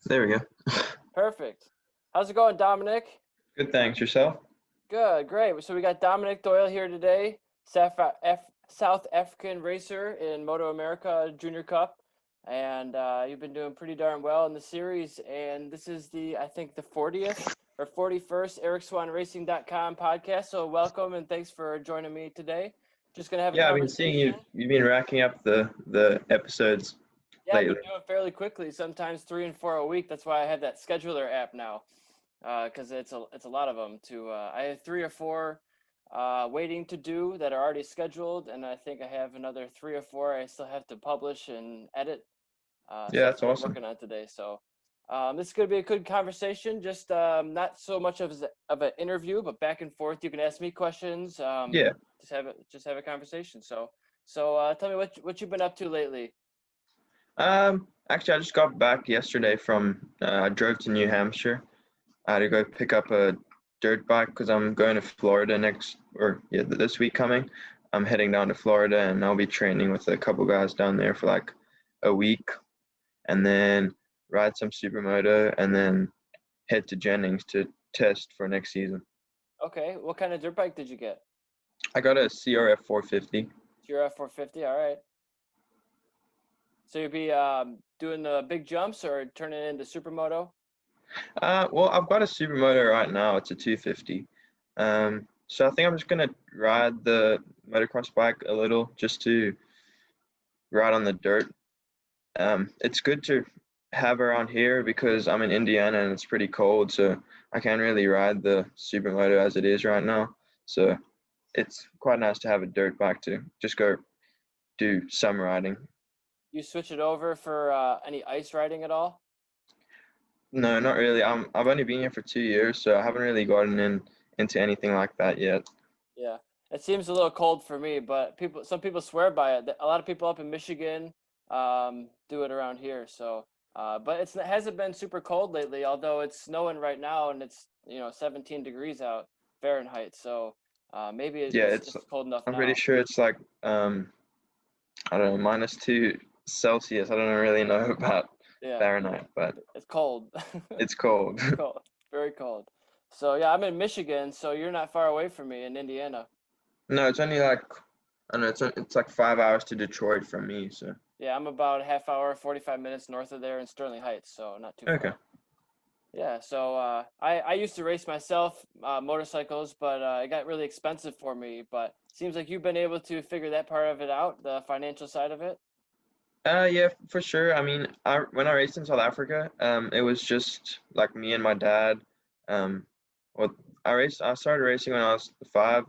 There we go. Perfect. How's it going, Dominic? Good, thanks. Yourself? Good, great. So we got Dominic Doyle here today, South African racer in Moto America Junior Cup, and you've been doing pretty darn well in the series. And this is I think, the 40th or 41st EricSwanRacing.com podcast. So welcome and thanks for joining me today. Just gonna have a Yeah, I've been seeing you. conversation. You've been racking up the episodes Yeah, I've lately. been doing fairly quickly, sometimes 3 and 4 a week. That's why I have that scheduler app now, because it's a lot of them. I have 3 or 4 waiting to do that are already scheduled, and I think I have another 3 or 4 I still have to publish and edit. So Yeah, that's that's what I'm awesome. working on today. So this is going to be a good conversation. Just not so much of an interview, but back and forth. You can ask me questions. Yeah. Just have a conversation. So tell me what you've been up to lately. Actually, I just got back yesterday from. I drove to New Hampshire. I had to go pick up a dirt bike because I'm going to Florida this week coming. I'm heading down to Florida and I'll be training with a couple guys down there for like a week, and then ride some supermoto, and then head to Jennings to test for next season. Okay, what kind of dirt bike did you get? I got a CRF 450. Your F450. All right. So you'll be doing the big jumps or turning it into supermoto? Well, I've got a supermoto right now. It's a 250. So I think I'm just gonna ride the motocross bike a little, just to ride on the dirt. It's good to have around here because I'm in Indiana and it's pretty cold, so I can't really ride the supermoto as it is right now. So it's quite nice to have a dirt bike to just go do some riding. You switch it over for any ice riding at all? No, not really. I've only been here for 2 years, so I haven't really gotten into anything like that yet. Yeah, it seems a little cold for me, but some people swear by it. A lot of people up in Michigan do it around here. So, but it hasn't been super cold lately. Although it's snowing right now, and it's 17 degrees out Fahrenheit. So maybe Yeah, it's cold enough I'm pretty now. sure it's like I don't know, -2 Celsius. I don't really know about Yeah, Fahrenheit, but it's cold. it's cold. Cold, very cold. So yeah, I'm in Michigan, so you're not far away from me in Indiana. No, it's only like I don't know. It's like 5 hours to Detroit from me. So Yeah, I'm about a half hour, 45 minutes north of there in Sterling Heights, so not too okay. far. Yeah, so I used to race myself, motorcycles, but it got really expensive for me. But seems like you've been able to figure that part of it out, the financial side of it. Yeah, for sure. I mean, when I raced in South Africa, it was just like me and my dad. Um, well, I started racing when I was 5,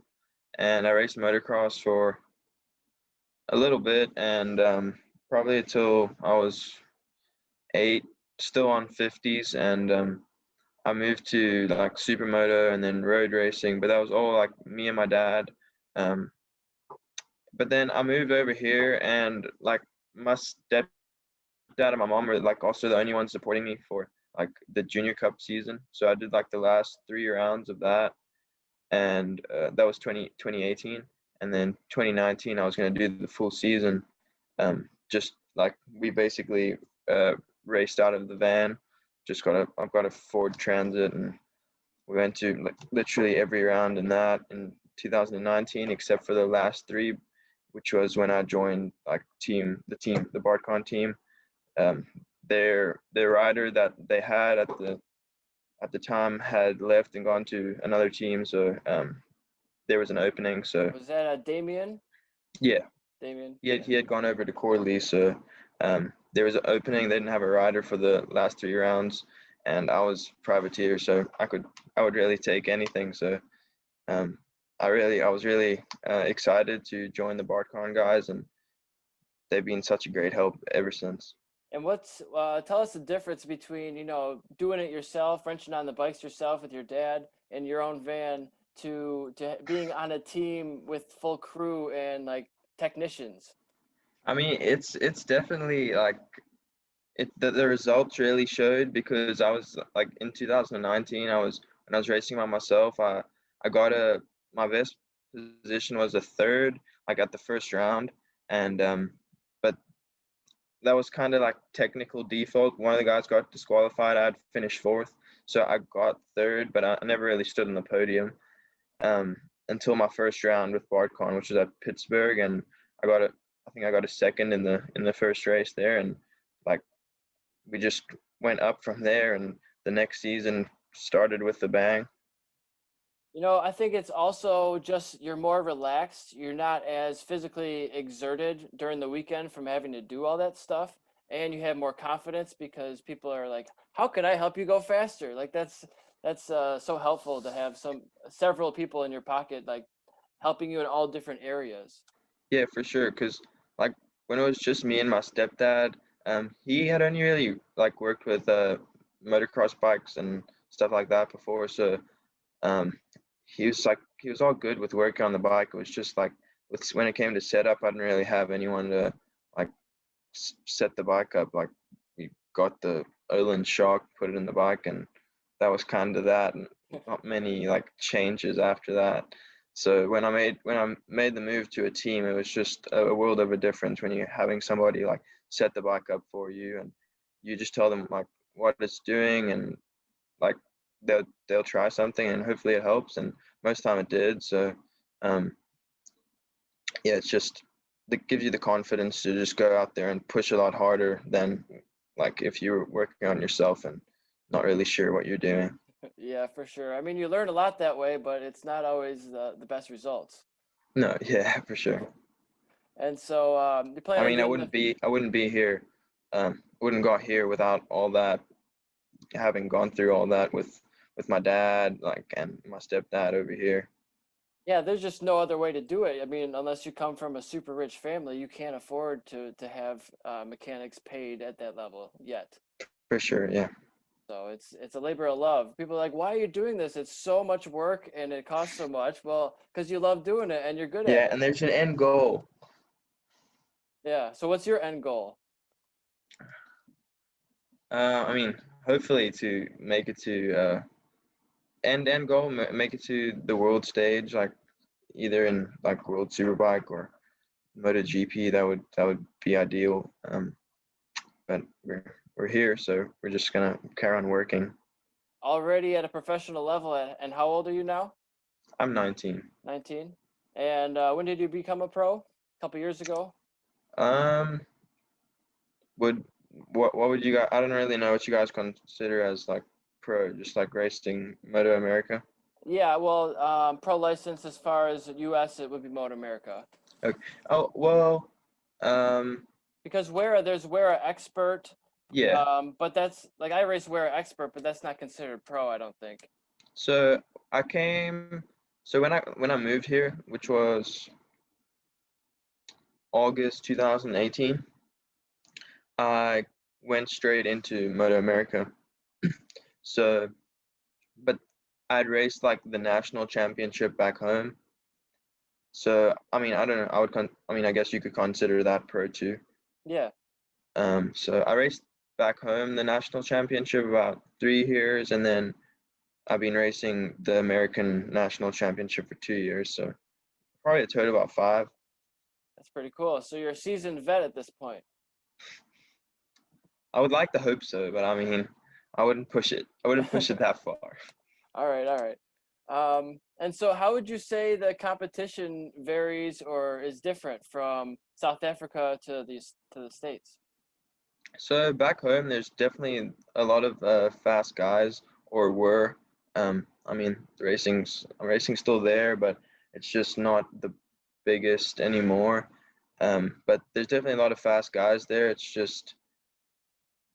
and I raced motocross for a little bit, and probably until I was 8, still on 50s, and I moved to like supermoto and then road racing, but that was all like me and my dad. Um, but then I moved over here, and like my stepdad and my mom were like also the only ones supporting me for like the junior cup season. So I did like the last 3 rounds of that, and that was 2018, and then 2019 I was going to do the full season. Just like we basically raced out of the van. I've got a Ford Transit, and we went to like literally every round in that in 2019, except for the last 3, which was when I joined like the BartCon team. Um, their rider that they had at the time had left and gone to another team, so there was an opening. So Was that Damien? yeah, Damien, he had, yeah. he had gone over to Corley, so there was an opening. They didn't have a rider for the last 3 rounds, and I was privateer, so I would really take anything. So um, I was really excited to join the BartCon guys, and they've been such a great help ever since. And tell us the difference between, doing it yourself, wrenching on the bikes yourself with your dad in your own van to being on a team with full crew and like technicians. I mean, it's definitely like the results really showed, because I was like in 2019, when I was racing by myself, I got my best position was a third, like at the first round, and but that was kind of like technical default. One of the guys got disqualified. I had finished fourth, so I got third, but I never really stood on the podium um, until my first round with BartCon, which was at Pittsburgh, and I think I got a second in the first race there, and like we just went up from there, and the next season started with a bang. I think it's also just you're more relaxed. You're not as physically exerted during the weekend from having to do all that stuff, and you have more confidence because people are like, "How can I help you go faster?" Like that's so helpful to have several people in your pocket like helping you in all different areas. Yeah, for sure. Cause like when it was just me and my stepdad, he had only really like worked with motocross bikes and stuff like that before. So um, he was all good with working on the bike. It was just like when it came to setup, I didn't really have anyone to like set the bike up. Like we got the Olin shock, put it in the bike, and that was kind of that. And not many like changes after that. So when I made the move to a team, it was just a world of a difference when you're having somebody like set the bike up for you, and you just tell them like what it's doing, and like they'll try something and hopefully it helps, and most time it did. So um, yeah, it's just that gives you the confidence to just go out there and push a lot harder than like if you were working on yourself and not really sure what you're doing. Yeah, for sure. I mean, you learn a lot that way, but it's not always the best results. No, yeah, for sure. And so you plan I on mean, doing the I wouldn't be here, wouldn't got here without all that, having gone through all that with my dad, like, and my stepdad over here. Yeah, there's just no other way to do it. I mean, unless you come from a super rich family, you can't afford to have mechanics paid at that level yet. For sure, yeah. So it's a labor of love. People are like, "Why are you doing this? It's so much work and it costs so much." Well, because you love doing it and you're good at Yeah, it. and there's an end goal. Yeah. So what's your end goal? I mean, hopefully to make it to end goal, make it to the world stage, like either in like World Superbike or MotoGP. That would be ideal. But we're here, so we're just gonna carry on working. Already at a professional level, and how old are you now? I'm 19. 19. And when did you become a pro? A couple years ago. Um, would what would you guys? I don't really know what you guys consider as like pro, just like racing Moto America. Yeah, well, pro license as far as U.S. it would be Motor America. Okay. Oh well, um, Because there's Wera Expert, yeah. but that's like I race Wera Expert, but that's not considered pro, I don't think. So I came. So when I moved here, which was August 2018, I went straight into Moto America. So, but I'd raced like the national championship back home. So, I mean, I don't know. I mean, I guess you could consider that pro too. Yeah, So I raced back home the national championship about 3 years, and then I've been racing the American national championship for 2 years. So probably a total about five. that's pretty cool. So you're a seasoned vet at this point. I would like to hope so, but I mean, I wouldn't push it. I wouldn't push it that far. All right, all right. And so how would you say the competition varies or is different from South Africa to the States? So back home, there's definitely a lot of fast guys, or were. I mean, racing's still there, but it's just not the biggest anymore. But there's definitely a lot of fast guys there. It's just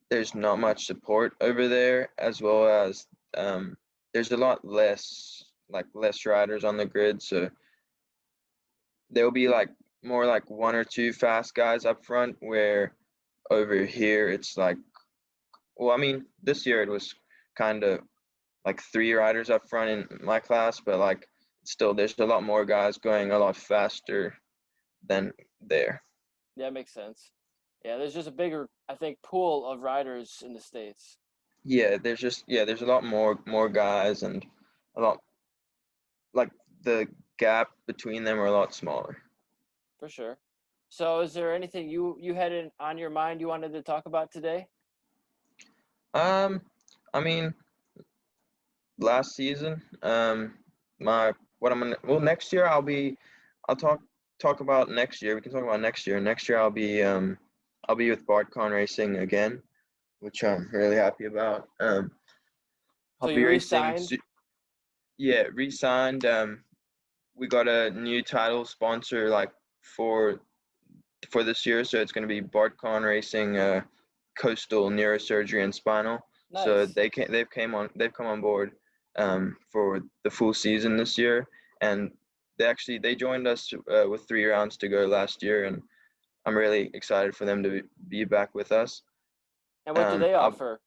there's not much support over there, as well as there's a lot less riders on the grid. So there'll be like more like one or two fast guys up front, where over here it's like, well, I mean, this year it was kind of like three riders up front in my class, but like still there's a lot more guys going a lot faster than there. Yeah, makes sense. Yeah, there's just a bigger, I think, pool of riders in the States. There's a lot more guys, and a lot like the gap between them are a lot smaller. For sure. So is there anything you had on your mind you wanted to talk about today? Um, I mean, last season, my what I'm gonna well next year I'll talk about next year. We can talk about next year. Next year I'll be with BartCon Racing again, which I'm really happy about. I'll So be you racing. re-signed? Yeah, re-signed. We got a new title sponsor like for for this year, so it's going to be BartCon Racing, Coastal Neurosurgery and Spinal. So Nice. they've come on board for the full season this year, and they joined us with 3 rounds to go last year, and I'm really excited for them to be back with us. And what do they I'll, offer?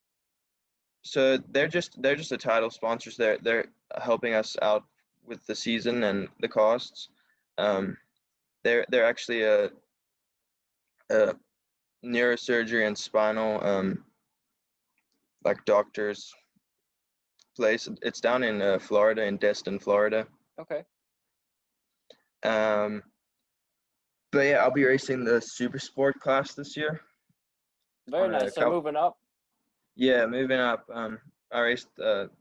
so they're just a title sponsors. They're helping us out with the season and the costs. Um, they're actually a neurosurgery and spinal like doctors place. It's down in Florida, in Destin, Florida. Okay. Um, but yeah, I'll be racing the super sport class this year Very on a nice. So cup. moving up. Yeah, moving up. I raced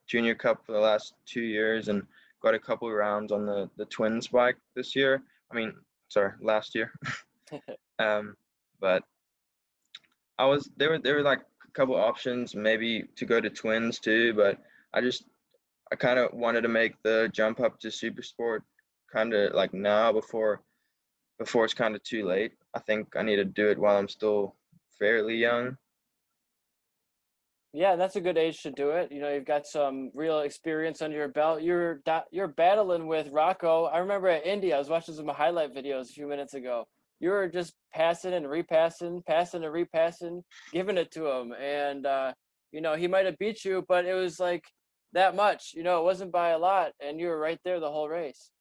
junior cup for the last 2 years and got a couple of rounds on the twins bike this year. I mean, sorry, last year. But there were like a couple options maybe to go to twins too, but I kind of wanted to make the jump up to super sport kind of like now before it's kind of too late. I think I need to do it while I'm still fairly young. Yeah, that's a good age to do it. You know, you've got some real experience under your belt. You're battling with Rocco. I remember at Indy, I was watching some highlight videos a few minutes ago. You were just passing and repassing, passing and repassing, giving it to him, and you know he might have beat you, but it was like that much. You know, it wasn't by a lot, and you were right there the whole race.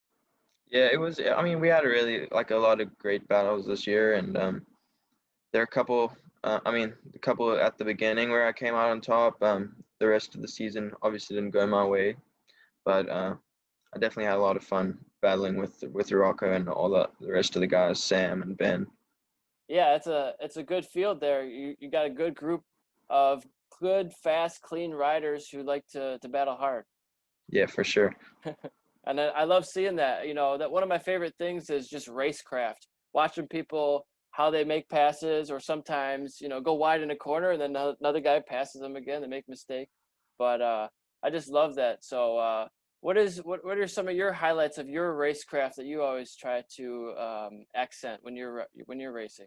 Yeah, it was. I mean, we had a really like a lot of great battles this year, and there are a couple. I mean, a couple at the beginning where I came out on top. The rest of the season obviously didn't go my way, but I definitely had a lot of fun battling with Rocco and all the rest of the guys, Sam and Ben. Yeah, it's a good field there. You got a good group of good, fast, clean riders who like to battle hard. Yeah, for sure. And I love seeing that. You know, that one of my favorite things is just racecraft, watching people how they make passes, or sometimes you know go wide in a corner and then another guy passes them again. They make a mistake, but I just love that. So, what are some of your highlights of your racecraft that you always try to accent when you're racing?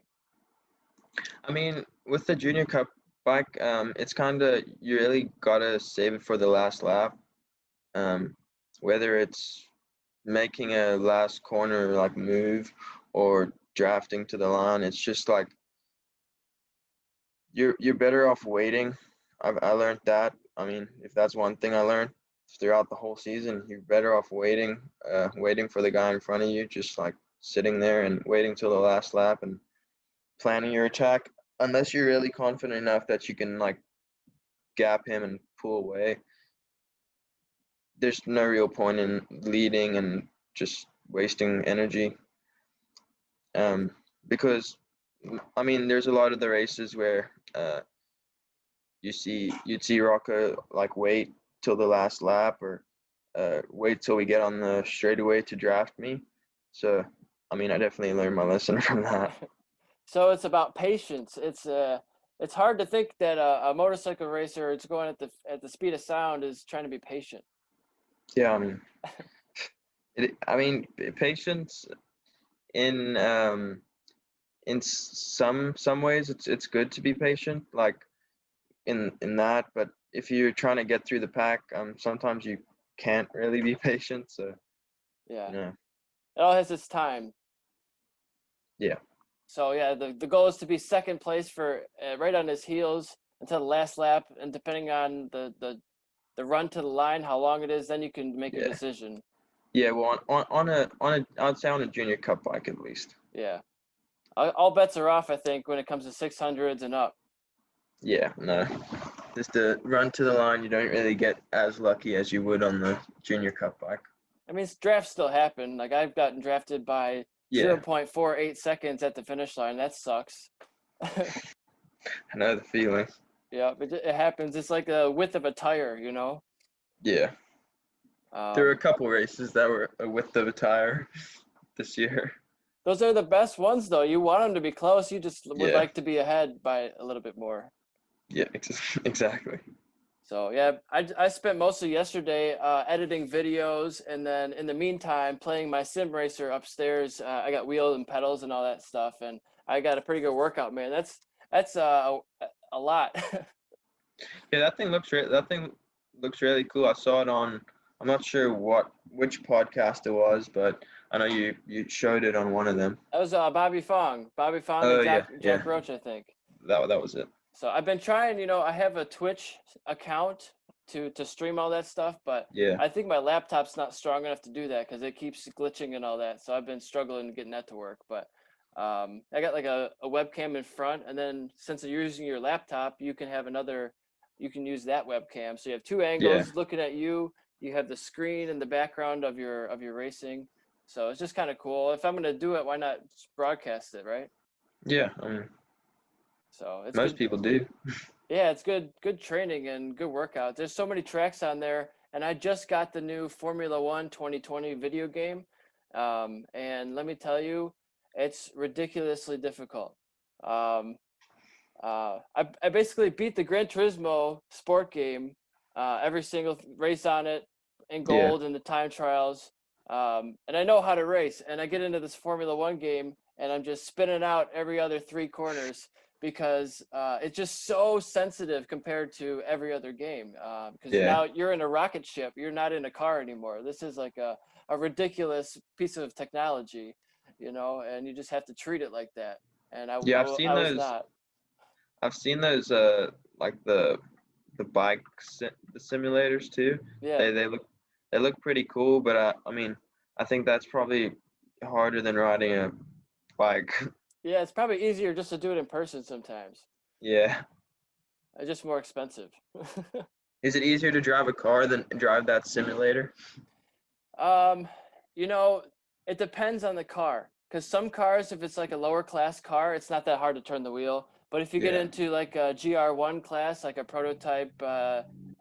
I mean, with the junior cup bike, it's kind of you really gotta save it for the last lap. Um, whether it's making a last corner like move or drafting to the line, it's just like you're better off waiting. I learned that. I mean, if that's one thing I learned throughout the whole season, you're better off waiting for the guy in front of you, just like sitting there and waiting till the last lap and planning your attack. Unless you're really confident enough that you can like gap him and pull away, there's no real point in leading and just wasting energy. Um, because I mean, there's a lot of the races where you'd see Rocco like wait till the last lap or wait till we get on the straightaway to draft me. So I mean, I definitely learned my lesson from that. So it's about patience. It's hard to think that a motorcycle racer it's going at the speed of sound is trying to be patient. Yeah, I mean, patience in some ways it's good to be patient, like in that. But if you're trying to get through the pack, sometimes you can't really be patient. So Yeah, yeah, it all has its time. yeah, So yeah, the goal is to be second place for right on his heels until the last lap, and depending on the run to the line, how long it is, then you can make your yeah, decision. yeah. Well, I'd say on a junior cup bike at least. Yeah, all bets are off. I think when it comes to 600s and up. Yeah, no, just the run to the line, you don't really get as lucky as you would on the junior cup bike. I mean, drafts still happen. Like I've gotten drafted by Yeah, 0.48 seconds at the finish line. That sucks. I know the feeling. Yeah, it happens. It's like the width of a tire, you know. Yeah, there were a Um, couple races that were a width of a tire this year. those are the best ones, though. You want them to be close. You just would Yeah, like to be ahead by a little bit more. yeah, exactly. So yeah, I spent most of yesterday editing videos, and then in the meantime playing my sim racer upstairs. I got wheels and pedals and all that stuff, and I got a pretty good workout, man. That's a lot. Yeah, that thing looks really cool. I saw it on. I'm not sure which podcast it was, but I know you showed it on one of them. That was Bobby Fong Oh and yeah, yeah, Jack Roach, I think. that was it. So I've been trying, I have a Twitch account to stream all that stuff, but Yeah, I think my laptop's not strong enough to do that because it keeps glitching and all that. So I've been struggling getting that to work. But I got like a webcam in front, and then since you're using your laptop, you can have you can use that webcam. So you have two yeah, angles looking at you. You have the screen in the background of your racing. So it's just kind of cool. If I'm gonna do it, why not just broadcast it, right? yeah. I mean, So it's most good. people do. Yeah, it's good training and good workout. There's so many tracks on there, and I just got the new Formula One 2020 video game, and let me tell you, it's ridiculously difficult. Um, I basically beat the Gran Turismo sport game, every single race on it in Yeah, gold in the time trials, and I know how to race. And I get into this Formula One game, and I'm just spinning out every other three corners because it's just so sensitive compared to every other game. Because yeah, now you're in a rocket ship, you're not in a car anymore. This is like a ridiculous piece of technology, and you just have to treat it like that. And yeah. I've seen I was those. not. I've seen those. Like the the simulators too. Yeah. They look pretty cool, but I mean, I think that's probably harder than riding a bike. Yeah, it's probably easier just to do it in person sometimes. Yeah. It's just more expensive. Is it easier to drive a car than drive that simulator? um, you know, it depends on the car. Because some cars, if it's like a lower class car, it's not that hard to turn the wheel. But if you get Yeah. into like a GR1 class, like a prototype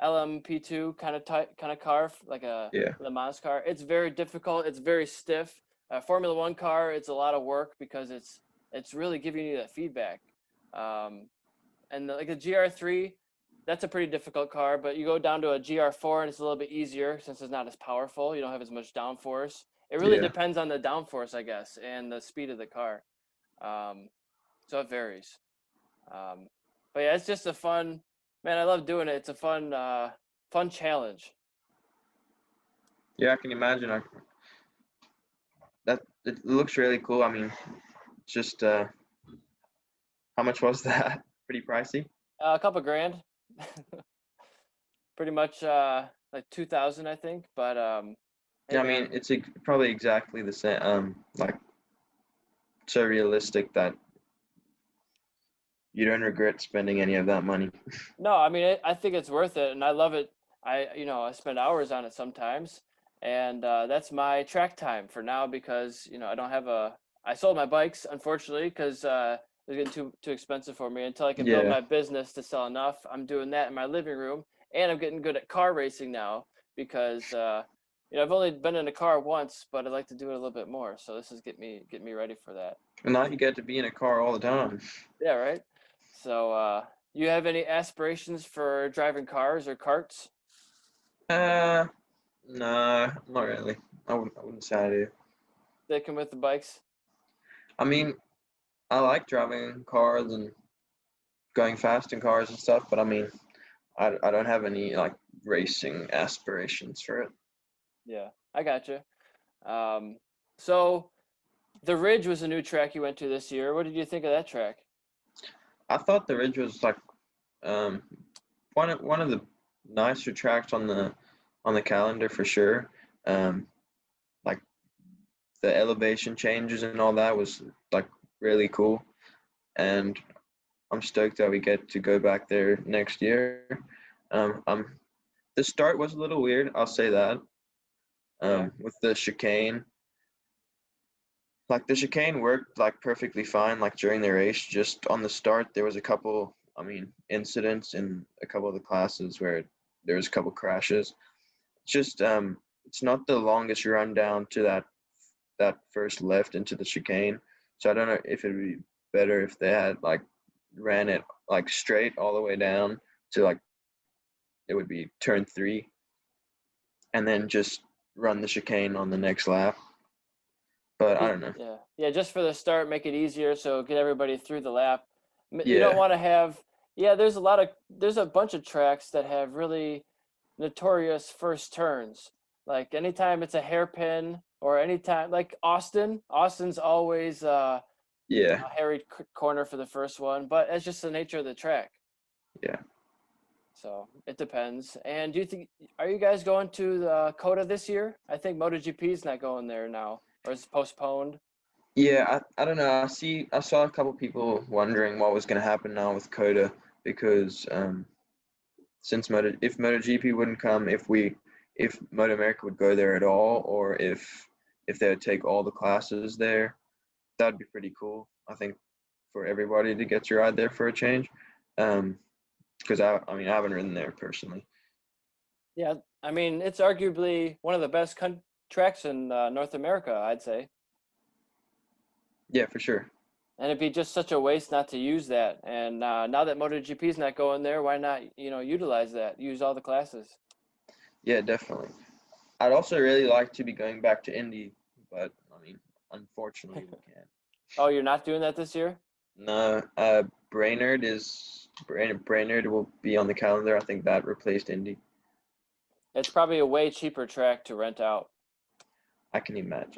LMP2 kind of car, like a Yeah. Le Mans car, it's very difficult. It's very stiff. A Formula One car, it's a lot of work because it's really giving you that feedback. Um, and like a GR3, that's a pretty difficult car, but you go down to a GR4 and it's a little bit easier since it's not as powerful. You don't have as much downforce. It really Yeah. depends on the downforce, I guess, and the speed of the car. Um, so it varies. Um, but yeah, it's just a fun, man. I love doing it. It's a fun challenge. Yeah, I can imagine. That it looks really cool. I mean, just how much was that? Pretty pricey. A couple grand, pretty much like 2,000, I think. But hey, Yeah, I mean, man, it's probably exactly the same. Like so realistic that you don't regret spending any of that money. no, I mean, I think it's worth it, and I love it. I spend hours on it sometimes, and that's my track time for now because I don't have a. I sold my bikes unfortunately because it was getting too expensive for me. Until I can build Yeah. my business to sell enough, I'm doing that in my living room, and I'm getting good at car racing now because I've only been in a car once, but I'd like to do it a little bit more. So this is get me ready for that. And now you get to be in a car all the time. Yeah, right. So, you have any aspirations for driving cars or karts? Uh, nah, not really. I wouldn't say I do. Sticking with the bikes? I mean, I like driving cars and going fast in cars and stuff, but I mean, I don't have any like racing aspirations for it. Yeah, I got you. Um, so the Ridge was a new track you went to this year. What did you think of that track? I thought the Ridge was like um one of the nicer tracks on the calendar for sure. Um, like the elevation changes and all that was like really cool, and I'm stoked that we get to go back there next year. The start was a little weird, I'll say that. Yeah. With the chicane, Like the chicane worked like perfectly fine. Like during the race, just on the start, there was a couple. I mean, incidents in a couple of the classes where there was a couple crashes. Just it's not the longest run down to that first left into the chicane. So I don't know if it'd be better if they had like ran it like straight all the way down to like it would be turn 3, and then just run the chicane on the next lap. But I don't know. Yeah, just for the start, make it easier, so get everybody through the lap. You don't Yeah, want to have, yeah, there's a bunch of tracks that have really notorious first turns. Like anytime it's a hairpin or anytime, like Austin's always yeah, a hairy corner for the first one, but it's just the nature of the track. yeah. So it depends. And do you think, are you guys going to the Coda this year? I think MotoGP is not going there now, or it's postponed. Yeah, I don't know. I saw a couple people wondering what was going to happen now with Coda because since if MotoGP wouldn't come, if Moto America would go there at all, or if they would take all the classes there, that'd be pretty cool. I think for everybody to get to ride there for a change. Because I mean I haven't ridden there personally. Yeah, I mean, it's arguably one of the best tracks in North America, I'd say. Yeah, for sure. And it'd be just such a waste not to use that. And now that MotoGP is not going there, why not, utilize that, use all the classes? Yeah, definitely. I'd also really like to be going back to Indy, but I mean, unfortunately, we can't. Oh, you're not doing that this year? No, Brainerd will be on the calendar. I think that replaced Indy. It's probably a way cheaper track to rent out I can imagine.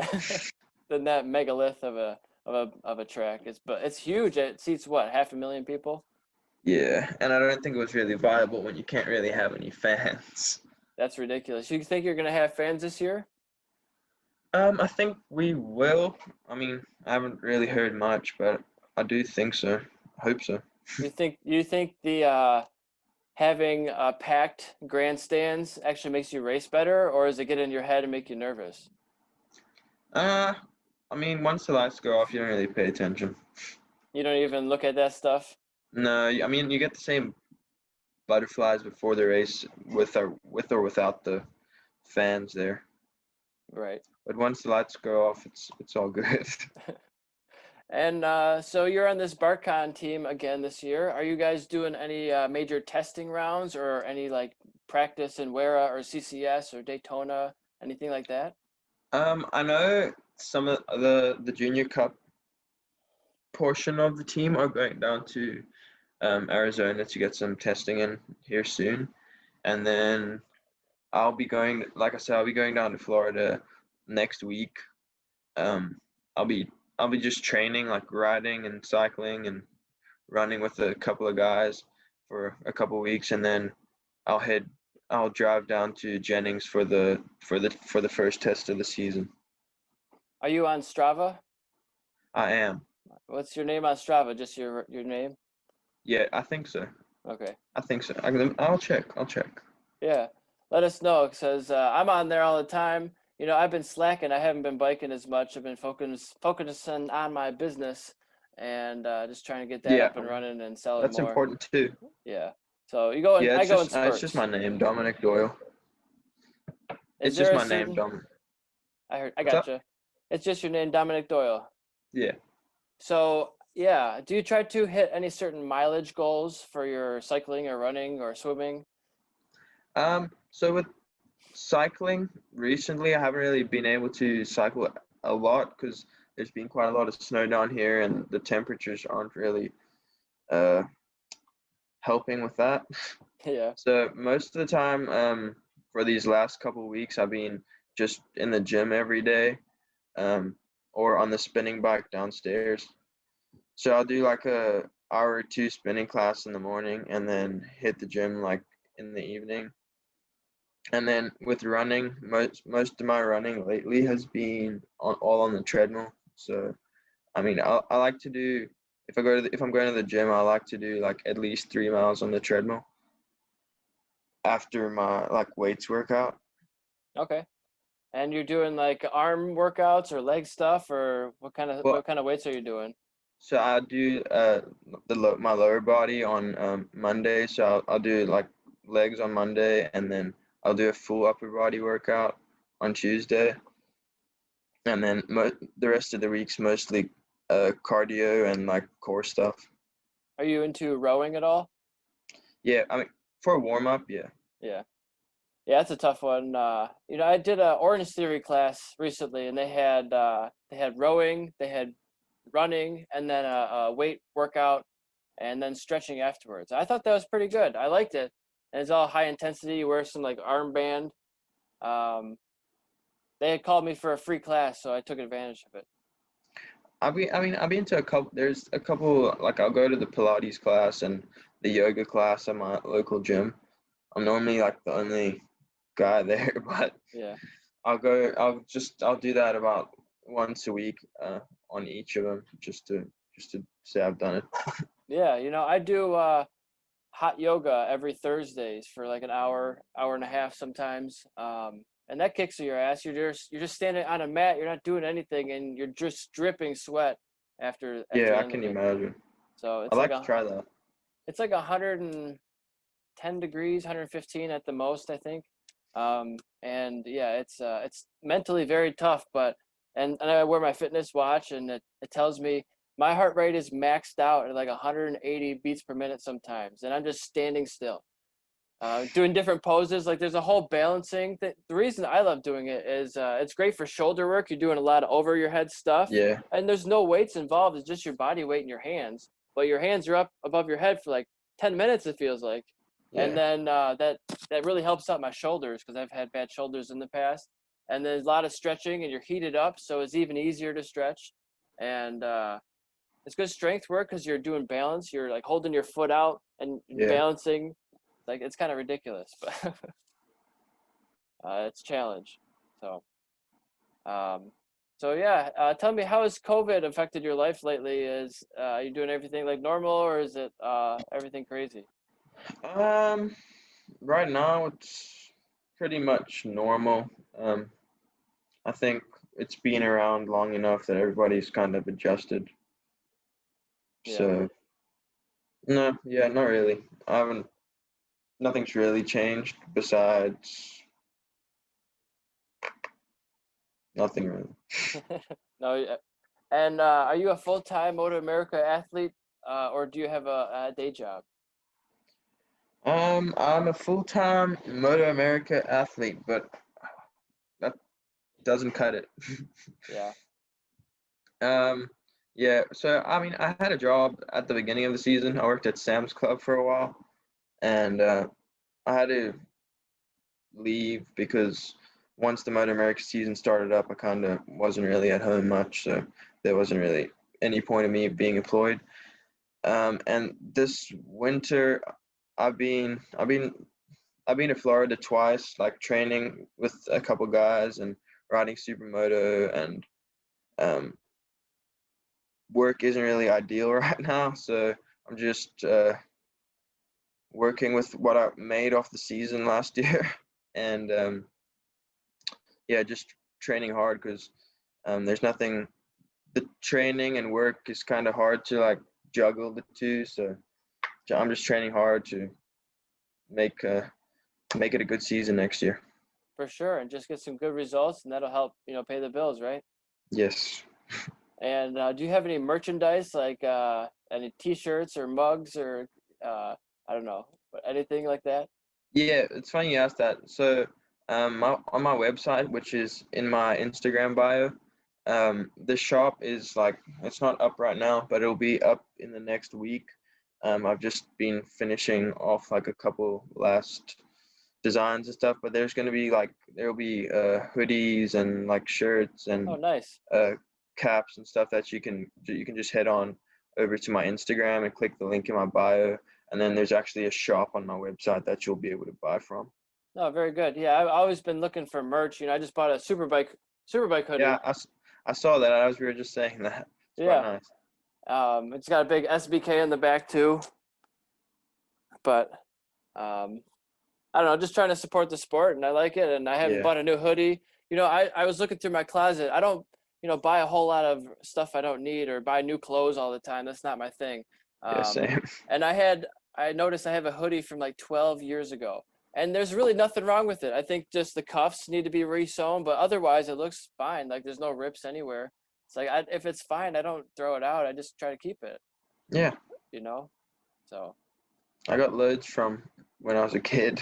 than that megalith of a track. But it's huge. It seats what, 500,000 people? Yeah, and I don't think it was really viable when you can't really have any fans. That's ridiculous. You think you're gonna have fans this year? I think we will. I mean, I haven't really heard much, but I do think so. I hope so. You think the having packed grandstands actually makes you race better, or does it get in your head and make you nervous? Uh, I mean, once the lights go off, you don't really pay attention. You don't even look at that stuff? No, I mean, you get the same butterflies before the race with or without the fans there. Right. But once the lights go off, it's all good. And so you're on this BartCon team again this year. Are you guys doing any major testing rounds or any like practice in Wera or CCS or Daytona, anything like that? I know some of the Junior Cup portion of the team are going down to Arizona to get some testing in here soon, and then I'll be going. Like I said, I'll be going down to Florida next week. Um, I'll be just training, like riding and cycling and running with a couple of guys for a couple of weeks, and then I'll head. I'll drive down to Jennings for the first test of the season. Are you on Strava? I am. What's your name on Strava? Just your name? Yeah, I think so. Okay. I think so. I'll check. I'll check. Yeah. Let us know because I'm on there all the time. I've been slacking. I haven't been biking as much. I've been focusing on my business and just trying to get that Yeah, up and running and selling that's more. important too. Yeah. So you go in. Yeah, I go in it's just spurts. my name, Dominic Doyle. Is It's just there a my name, certain? Dom. I heard. I What's up? gotcha. It's just your name, Dominic Doyle. Yeah. So yeah, do you try to hit any certain mileage goals for your cycling or running or swimming? So with cycling recently, I haven't really been able to cycle a lot because there's been quite a lot of snow down here, and the temperatures aren't really uh helping with that. Yeah. So most of the time, for these last couple of weeks, I've been just in the gym every day, um, or on the spinning bike downstairs. So I'll do like a hour or two spinning class in the morning, and then hit the gym like in the evening. And then with running, most of my running lately has been all on the treadmill. So I mean, I like to do if I'm going to the gym, I like to do like at least 3 miles on the treadmill after my like weights workout. Okay. And you're doing like arm workouts or leg stuff, or Well, what kind of weights are you doing? so I do my lower body on Monday. So I'll do like legs on Monday, and then I'll do a full upper body workout on Tuesday, and then the rest of the week's mostly cardio and like core stuff. Are you into rowing at all? Yeah, I mean for a warm up, yeah. Yeah. Yeah, that's a tough one. I did a Orange Theory class recently, and they had rowing, they had running, and then a weight workout, and then stretching afterwards. I thought that was pretty good. I liked it, and it's all high intensity. You wear some like armband. Um, they had called me for a free class, so I took advantage of it. I've been to a couple. There's a couple like I'll go to the Pilates class and the yoga class at my local gym. I'm normally like the only guy there, but Yeah. I'll do that about once a week on each of them just to say I've done it. Yeah, I do hot yoga every Thursdays for like an hour, hour and a half sometimes. And that kicks your ass. You're just standing on a mat. You're not doing anything, and you're just dripping sweat after Yeah, the I end of can it. imagine. So I'd like to try that. it's like 110 degrees, 115 at the most, I think. And yeah, it's mentally very tough, but and I wear my fitness watch, and it tells me my heart rate is maxed out at like 180 beats per minute sometimes, and I'm just standing still, doing different poses. Like there's a whole balancing. The reason I love doing it is it's great for shoulder work. You're doing a lot of over your head stuff, Yeah, and there's no weights involved. It's just your body weight and your hands. But your hands are up above your head for like 10 minutes. It feels like, and yeah, then that really helps out my shoulders because I've had bad shoulders in the past. And there's a lot of stretching, and you're heated up, so it's even easier to stretch. And it's good strength work because you're doing balance. You're like holding your foot out and yeah. balancing. Like it's kind of ridiculous, but it's a challenge. So, um, so yeah, tell me, how has COVID affected your life lately? Are you doing everything like normal, or is it everything crazy? Um, right now it's pretty much normal. I think it's been around long enough that everybody's kind of adjusted. Yeah. So no, yeah, not really. I haven't. Nothing's really changed besides nothing really. No. And are you a full-time Moto America athlete, or do you have a day job? I'm a full-time Moto America athlete, but that doesn't cut it. Yeah. Um, yeah, so I mean, I had a job at the beginning of the season. I worked at Sam's Club for a while, and I had to leave because once the Moto America season started up, I kind of wasn't really at home much, so there wasn't really any point of me being employed. And this winter, I've been I've been I've been to Florida twice, like training with a couple guys and riding supermoto, and um, work isn't really ideal right now. So I'm just working with what I made off the season last year, and yeah, just training hard because there's nothing. The training and work is kind of hard to like juggle the two. So I'm just training hard to make make it a good season next year. For sure, and just get some good results, and that'll help, pay the bills, right? Yes. And do you have any merchandise, like any T-shirts or mugs or I don't know, but anything like that? Yeah, it's funny you asked that. So, on my website, which is in my Instagram bio, the shop is like it's not up right now, but it'll be up in the next week. I've just been finishing off like a couple last designs and stuff, but there'll be hoodies and like shirts Oh, and nice. uh caps and stuff that you can just head on over to my Instagram and click the link in my bio, and then there's actually a shop on my website that you'll be able to buy from. No, very good. Yeah, I've always been looking for merch. I just bought a Superbike Yeah, hoodie. I saw that. We were just saying that. It's quite Yeah. nice. It's got a big SBK in the back too, but I don't know, just trying to support the sport, and I like it. And I haven't Yeah. bought a new hoodie. I was looking through my closet. I don't, buy a whole lot of stuff I don't need or buy new clothes all the time. That's not my thing. Yeah, Um, same. and I noticed I have a hoodie from like 12 years ago, and there's really nothing wrong with it. I think just the cuffs need to be re-sewn, but otherwise it looks fine. Like there's no rips anywhere. It's like if it's fine, I don't throw it out. I just try to keep it. Yeah, You know. So I got loads from when I was a kid,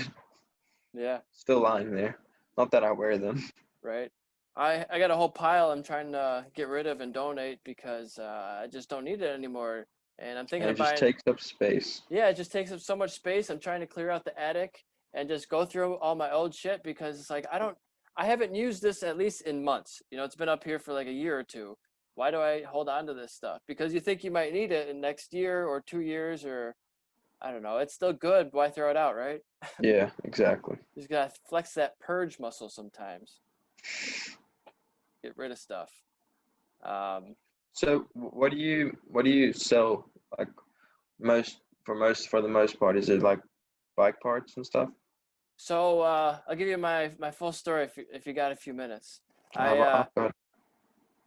yeah, still lying there. Not that I wear them. right. I got a whole pile I'm trying to get rid of and donate because I just don't need it anymore. And I'm thinking And it of just buying. takes up space. Yeah, it just takes up so much space. I'm trying to clear out the attic and just go through all my old shit because it's like I haven't used this at least in months. It's been up here for like a year or two. Why do I hold on to this stuff? Because you think you might need it in next year or 2 years or I don't know. It's still good. Why throw it out, right? Yeah, exactly. You just gotta flex that purge muscle sometimes. Get rid of stuff. Um, So what do you sell like for the most part? Is it like bike parts and stuff? so I'll give you my full story if you got a few minutes. I I've I got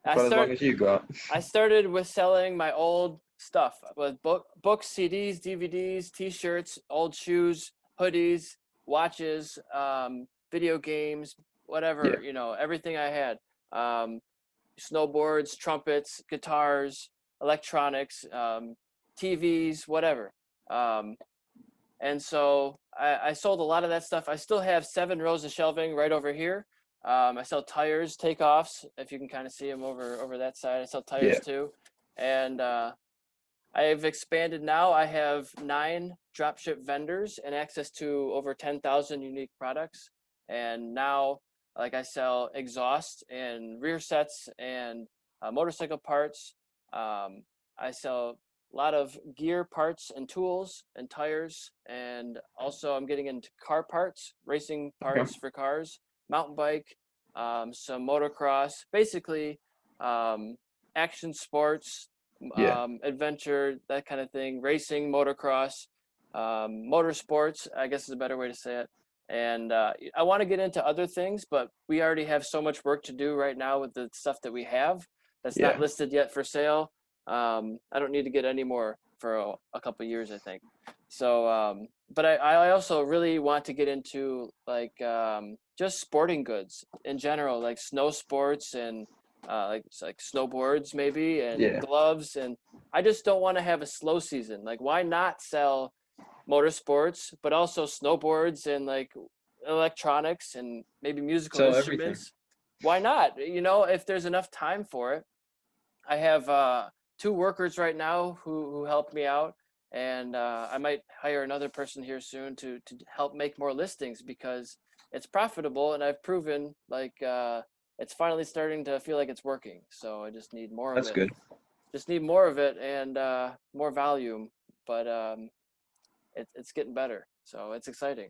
as long start as you got. I started with selling my old stuff with books, CDs, DVDs, T-shirts, old shoes, hoodies, watches, video games, Yeah, whatever, everything I had. Um, Snowboards, trumpets, guitars, electronics, TVs, whatever. Um, and so I sold a lot of that stuff. I still have 7 rows of shelving right over here. I sell tires, takeoffs. If you can kind of see them over that side, I sell tires yeah. too. And I've expanded now. I have 9 dropship vendors and access to over 10,000 unique products. And now, like I sell exhaust and rear sets and motorcycle parts. I sell a lot of gear parts and tools and tires. And also I'm getting into car parts, racing Okay. parts for cars, mountain bike, some motocross, basically action sports, Yeah. adventure, that kind of thing, racing, motocross, motorsports, I guess is a better way to say it. And I want to get into other things, but we already have so much work to do right now with the stuff that we have that's not Yeah. listed yet for sale. I don't need to get any more for a couple of years, I think. So, but I also really want to get into like just sporting goods in general, like snow sports and like snowboards maybe and Yeah. gloves. And I just don't want to have a slow season. Like, why not sell motorsports, but also snowboards and like electronics and maybe musical Sell everything. instruments? Why not? If there's enough time for it. I have 2 workers right now who help me out, and I might hire another person here soon to help make more listings because it's profitable, and I've proven like it's finally starting to feel like it's working. So I just need more of That's it. good. Just need more of it and more volume, but it's getting better. So it's exciting.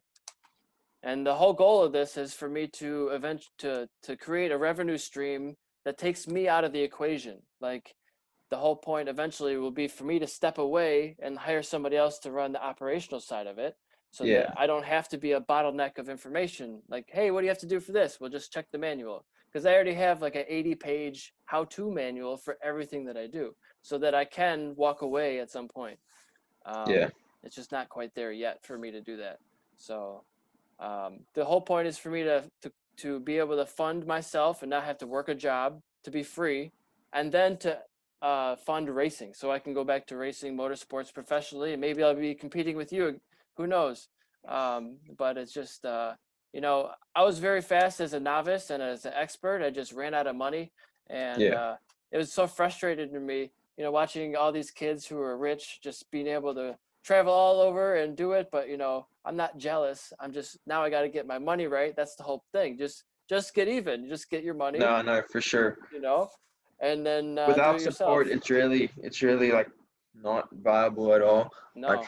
And the whole goal of this is for me to create a revenue stream that takes me out of the equation. Like the whole point eventually will be for me to step away and hire somebody else to run the operational side of it so that Yeah. I don't have to be a bottleneck of information. Like, hey, what do you have to do for this? We'll just check the manual. Because I already have like an 80-page how-to manual for everything that I do so that I can walk away at some point. Yeah. It's just not quite there yet for me to do that. So the whole point is for me to be able to fund myself and not have to work a job, to be free, and then to fund racing so I can go back to racing motorsports professionally, and maybe I'll be competing with you. Who knows? But it's just I was very fast as a novice, and as an expert I just ran out of money, and Yeah. it was so frustrating to me, watching all these kids who are rich just being able to travel all over and do it. But I'm not jealous. I'm just, now I got to get my money right. That's the whole thing. Just get even. Just get your money, No, no, for sure. you know, and then do Without it yourself. support, it's really like not viable at all. Like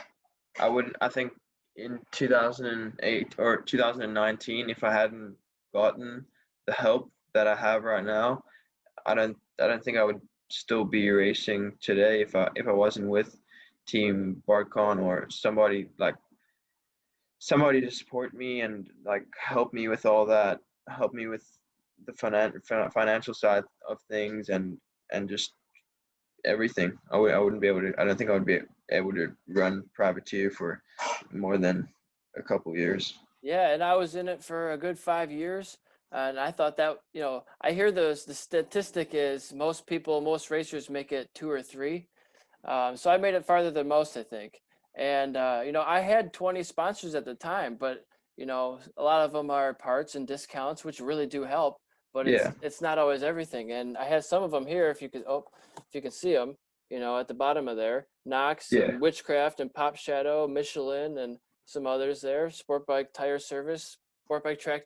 No. I think in 2008 or 2019, if I hadn't gotten the help that I have right now, I don't think I would still be racing today if I wasn't with Team Barcon or somebody to support me and like help me with all that, help me with the financial side of things and just everything. I wouldn't be able to. I don't think I would be able to run privateer for more than a couple years. Yeah, and I was in it for a good 5 years, and I thought that, I hear the statistic is most racers make it 2 or 3. So I made it farther than most, I think. And I had 20 sponsors at the time, but a lot of them are parts and discounts, which really do help. But Yeah, it's not always everything. And I had some of them here, if you can see them, at the bottom of there, Knox yeah. and Witchcraft and Pop Shadow, Michelin, and some others there. Sport Bike Tire Service, Sport Bike Track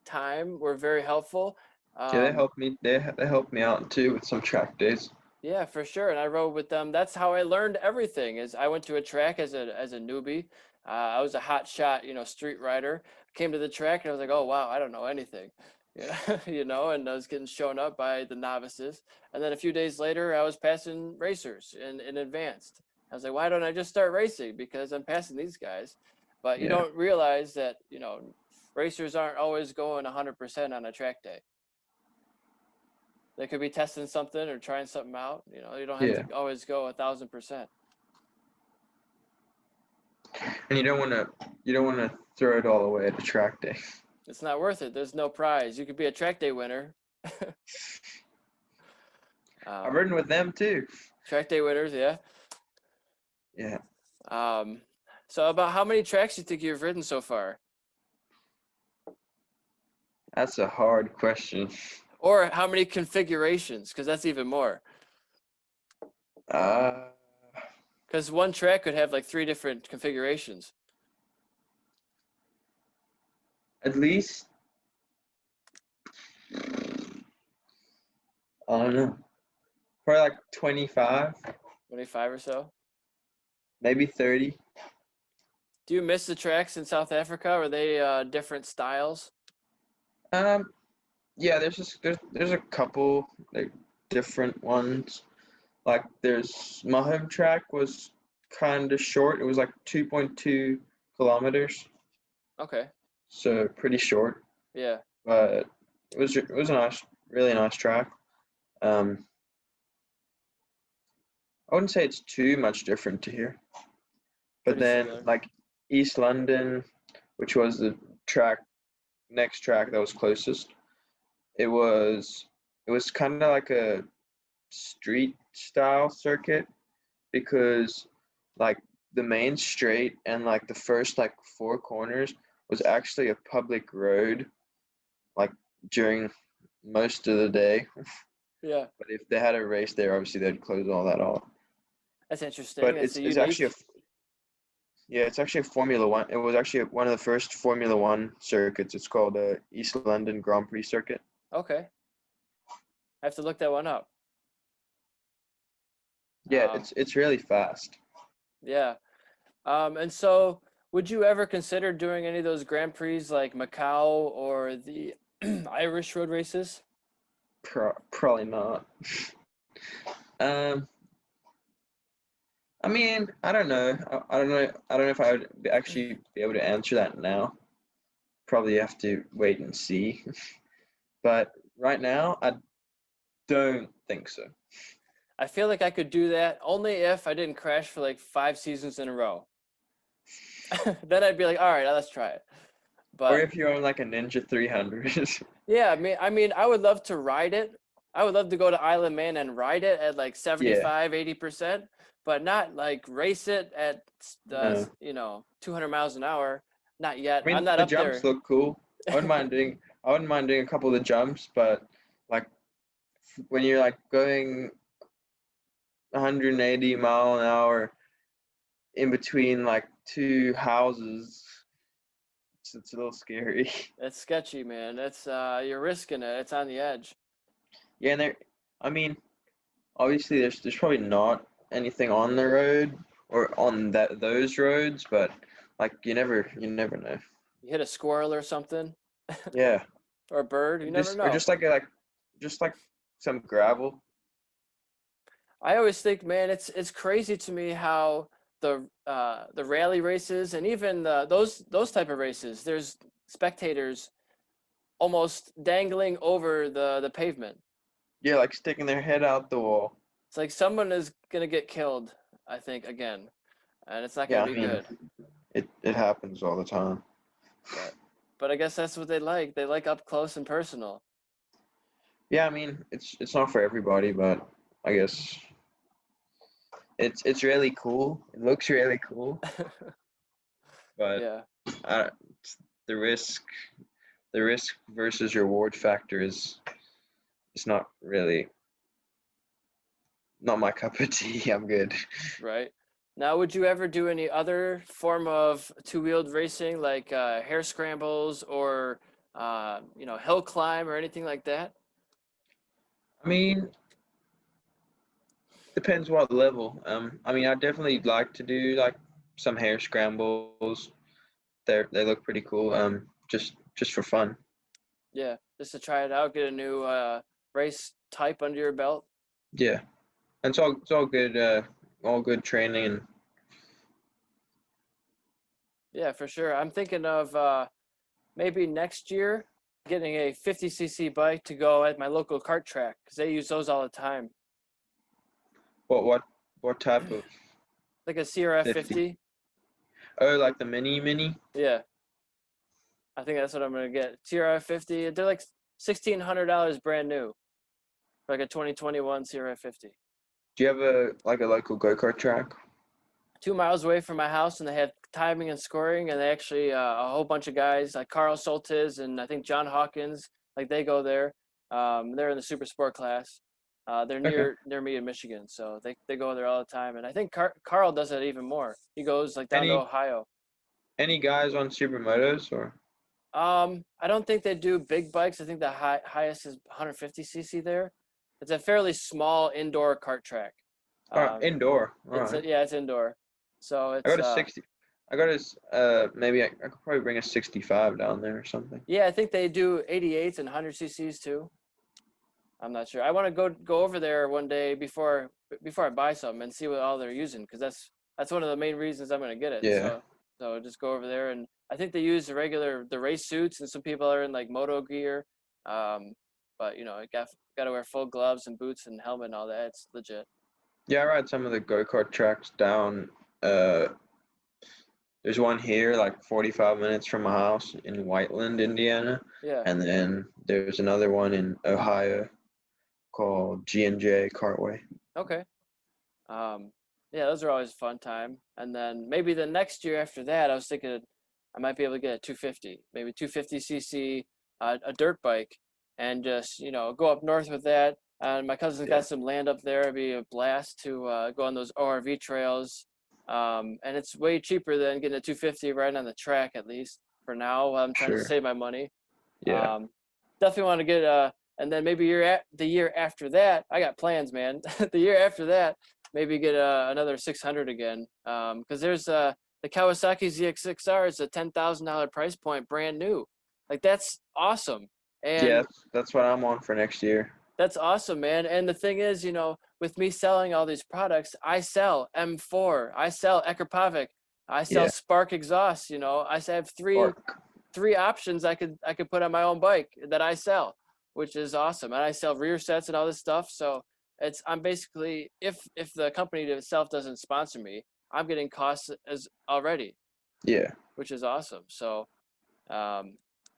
Time were very helpful. Yeah, they Um, helped me. They helped me out too with some track days. Yeah, for sure. And I rode with them. That's how I learned everything. Is I went to a track as a newbie. I was a hot shot, street rider. Came to the track and I was like, oh wow, I don't know anything. Yeah, and I was getting shown up by the novices. And then a few days later, I was passing racers in advanced. I was like, why don't I just start racing? Because I'm passing these guys. But you Yeah, don't realize that, racers aren't always going 100% on a track day. They could be testing something or trying something out. You don't have yeah. to always go 1,000%. And you don't want to throw it all away at a track day. It's not worth it. There's no prize. You could be a track day winner. I've ridden with them too. Track day winners, yeah. Yeah, So about how many tracks do you think you've ridden so far? that's a hard question. Or how many configurations? Because that's even more. Uh, Because one track could have like 3 different configurations. at least I don't know. Probably like 25, 25 or so. maybe 30. Do you miss the tracks in South Africa? Are they different styles? Yeah, there's a couple like different ones. Like there's my home track was kind of short. It was like 2.2 kilometers, Okay. so pretty short. Yeah. But it was a nice, really nice track. Um, I wouldn't say it's too much different to here. But Pretty then similar. like East London, which was the next track that was closest, it was it was kind of like a street style circuit because like the main straight and like the first like 4 corners was actually a public road like during most of the day. Yeah. But if they had a race there, obviously they'd close all that off. That's interesting. But It's a it's actually unique. it's actually a Formula One. It was actually one of the first Formula One circuits. It's called the East London Grand Prix circuit. Okay. I have to look that one up. Yeah, Um, it's really fast. yeah. And so would you ever consider doing any of those Grand Prix like Macau or the Irish road races? Probably not. Um, I mean, I don't know. I don't know. I don't know if I would actually be able to answer that now. Probably have to wait and see. But right now, I don't think so. I feel like I could do that only if I didn't crash for like 5 seasons in a row. Then I'd be like, all right, let's try it. Or But if you're on like a Ninja 300. yeah, I mean, I would love to ride it. I would love to go to Isle of Man and ride it at like Yeah. 75, 80%, but not like race it at No. 200 miles an hour. Not yet. I I'm mean, not the up jumps there. look cool. I wouldn't mind doing a couple of the jumps, but like when you're like going 180 mile an hour in between like two houses, it's a little scary. It's sketchy, man. It's you're risking it. It's on the edge. Yeah, and I mean, obviously there's probably not anything on the road or on those roads, but like you never know. You hit a squirrel or something, Yeah, or a bird. You never or know. just like some gravel. I always think, man, it's crazy to me how the rally races and even those type of races, there's spectators almost dangling over the pavement. Yeah, like sticking their head out the wall. It's like someone is gonna get killed, I think, again, and it's not gonna Yeah, I be mean, good. it happens all the time. But but I guess that's what they like. They like up close and personal. Yeah, I mean, it's not for everybody, but I guess it's really cool. It looks really cool, but Yeah, I, the risk the risk versus reward factor is not really not my cup of tea. I'm good. right. Now, would you ever do any other form of two-wheeled racing, like hare scrambles or hill climb or anything like that? I mean, depends what level. I mean, I definitely like to do like some hair scrambles. They look pretty cool. Just for fun. Yeah, just to try it out, get a new race type under your belt. Yeah, and all good training and Yeah, for sure. I'm thinking of maybe next year getting a 50cc bike to go at my local kart track because they use those all the time. what what type of Like a CRF 50? 50. Oh, like the mini. Yeah, I think that's what I'm gonna get. CRF 50. They're like $1,600 brand new, like a 2021 CRF 50. Do you have a local go-kart track? 2 miles away from my house, and they have timing and scoring, and they actually a whole bunch of guys like Carl Soltis and I think John Hawkins, like they go there. They're in the super sport class. They're Okay. near me in Michigan, so they go there all the time. And I think Carl does it even more. He goes like down to Any Ohio. any guys on supermotos or I don't think they do big bikes. I think the highest is 150cc there. It's a fairly small indoor kart track. Um, indoor? All right. yeah, it's indoor. So I it's got a 60. I got maybe I could probably bring a 65 down there or something. yeah, I think they do 88s and 100cc's too. I'm not sure. I want to go over there one day before I buy something and see what all they're using because that's one of the main reasons I'm going to get it. Yeah. So just go over there, and I think they use the race suits, and some people are in like moto gear. But you got to wear full gloves and boots and helmet and all that. It's legit. Yeah, I ride some of the go-kart tracks down. Uh, there's one here, like 45 minutes from my house in Whiteland, Indiana, Yeah. and then there's another one in Ohio called G&J Cartway. Okay. Um, yeah, those are always a fun time. And then maybe the next year after that, I was thinking I might be able to get a 250, maybe 250cc, a dirt bike, and just go up north with that. And my cousin's Yeah, got some land up there. It'd be a blast to go on those ORV trails. And it's way cheaper than getting a 250 right on the track, at least for now. I'm trying to sure. save my money. Yeah. Um, definitely want to get and then maybe the year after that, I got plans, man. The year after that, maybe get another 600 again. Because there's the Kawasaki ZX6R is a $10,000 price point, brand new. Like that's awesome, Yeah, and that's what I'm on for next year. that's awesome, man. And the thing is, with me selling all these products, I sell M4, I sell Ekropavic, I sell Yeah. Spark exhaust. I have Bark. three options I could put on my own bike that I sell, which is awesome. And I sell rear sets and all this stuff. So I'm basically if the company itself doesn't sponsor me, I'm getting costs as already, Yeah. which is awesome. So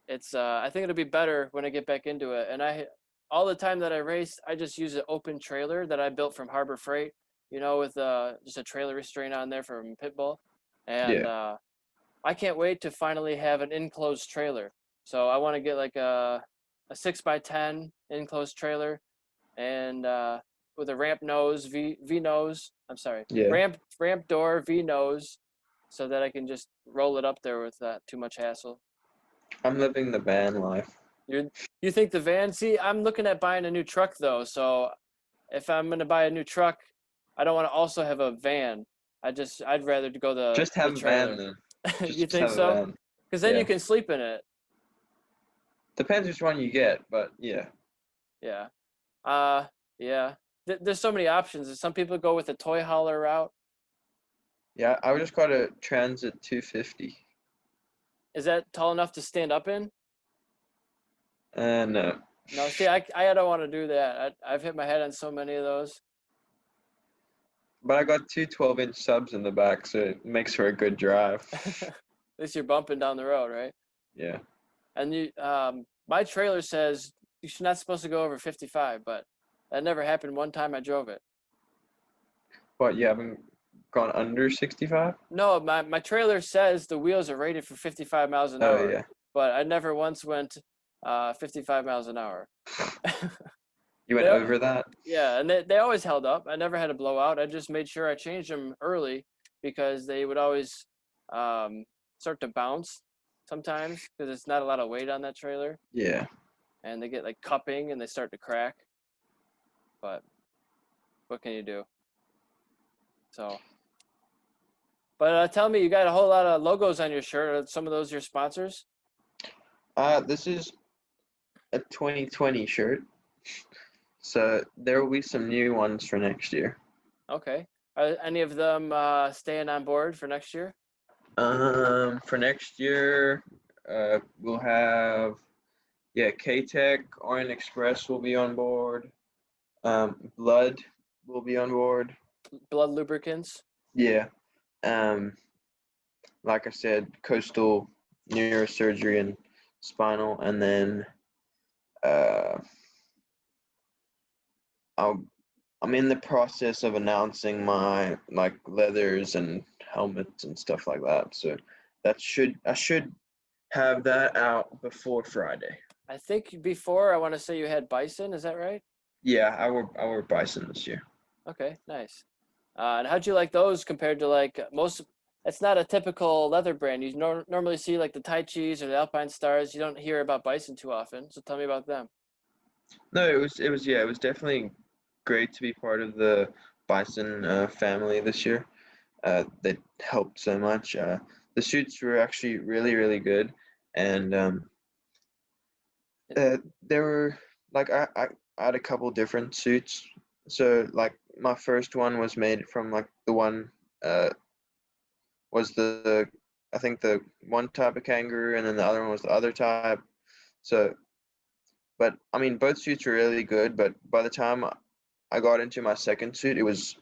it's I think it'll be better when I get back into it. And all the time that I race, I just use an open trailer that I built from Harbor Freight, with just a trailer restraint on there from Pitbull. And Yeah. I can't wait to finally have an enclosed trailer. So I want to get like a 6x10 enclosed trailer and with a ramp nose, V nose. I'm sorry, Yeah. ramp door, V nose, so that I can just roll it up there without too much hassle. I'm living the van life. You think the van? See, I'm looking at buying a new truck though. So if I'm gonna buy a new truck, I don't want to also have a van. I'd rather go Just the have a van trailer. then. You Just think have a so? van. Because then Yeah. you can sleep in it. Depends which one you get, but yeah. Yeah. Uh, yeah. There's so many options. Some people go with the toy hauler route. Yeah, I just got a Transit 250. Is that tall enough to stand up in? No. No, see, I don't want to do that. I've hit my head on so many of those. But I got two 12-inch subs in the back, so it makes for a good drive. At least you're bumping down the road, right? Yeah. And my trailer says you're not supposed to go over 55, but that never happened one time I drove it. What, you haven't gone under 65? No, my trailer says the wheels are rated for 55 miles an Oh, hour, yeah. but I never once went 55 miles an hour. You went over that? Yeah, and they always held up. I never had a blowout. I just made sure I changed them early because they would always start to bounce sometimes because it's not a lot of weight on that trailer, Yeah. and they get like cupping and they start to crack. But what can you do? So, but tell me, you got a whole lot of logos on your shirt. Are some of those your sponsors? This is a 2020 shirt, so there will be some new ones for next year. Okay. Are any of them staying on board for next year? For next year, we'll have K-Tech, Orient Express will be on board. Blood will be on board. Blood lubricants. Yeah. Like I said, Coastal Neurosurgery and Spinal, and then I'm in the process of announcing my like leathers and helmets and stuff like that. So I should have that out before Friday. I think before I want to say you had Bison. Is that right? Yeah, I wore Bison this year. Okay, nice. And how'd you like those compared to like most? It's not a typical leather brand. You normally see like the Tai Chis or the Alpine Stars. You don't hear about Bison too often. So tell me about them. No, it was definitely great to be part of the Bison family this year. That helped so much. The suits were actually really good, and there were like I had a couple different suits. So like my first one was made from like the one was the I think the one type of kangaroo, and then the other one was the other type. So, but I mean both suits were really good. But by the time I got into my second suit, it was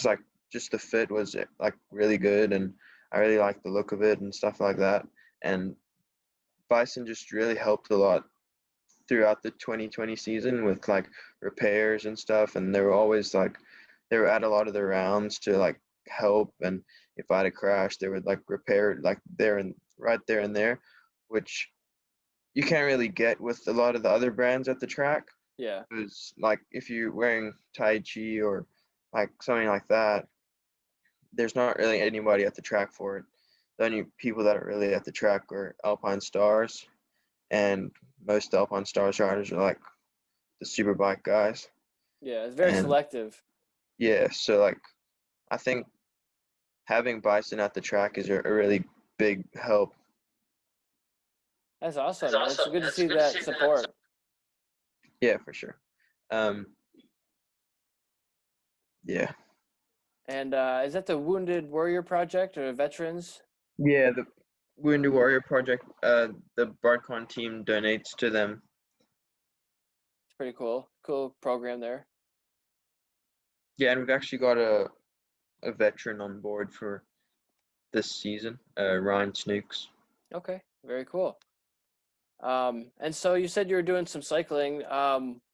like just the fit was like really good, and I really liked the look of it and stuff like that. And Bison just really helped a lot throughout the 2020 season with like repairs and stuff, and they were always like they were at a lot of the rounds to like help, and if I had a crash they would like repair it like there and right there and there, which you can't really get with a lot of the other brands at the track. Yeah. Because like if you're wearing Tai Chi or like something like that, there's not really anybody at the track for it. The only people that are really at the track are Alpine Stars, and most Alpine Stars riders are like the superbike guys. Yeah, it's very And selective. yeah, so like I think having Bison at the track is a really big help. That's awesome. It's good to see that support. Yeah, for sure. Um, yeah. And is that the Wounded Warrior Project or Veterans? Yeah, the Wounded Warrior Project, the BardCon team donates to them. It's pretty cool. Cool program there. Yeah, and we've actually got a veteran on board for this season, Ryan Snooks. Okay, very cool. And so you said you were doing some cycling.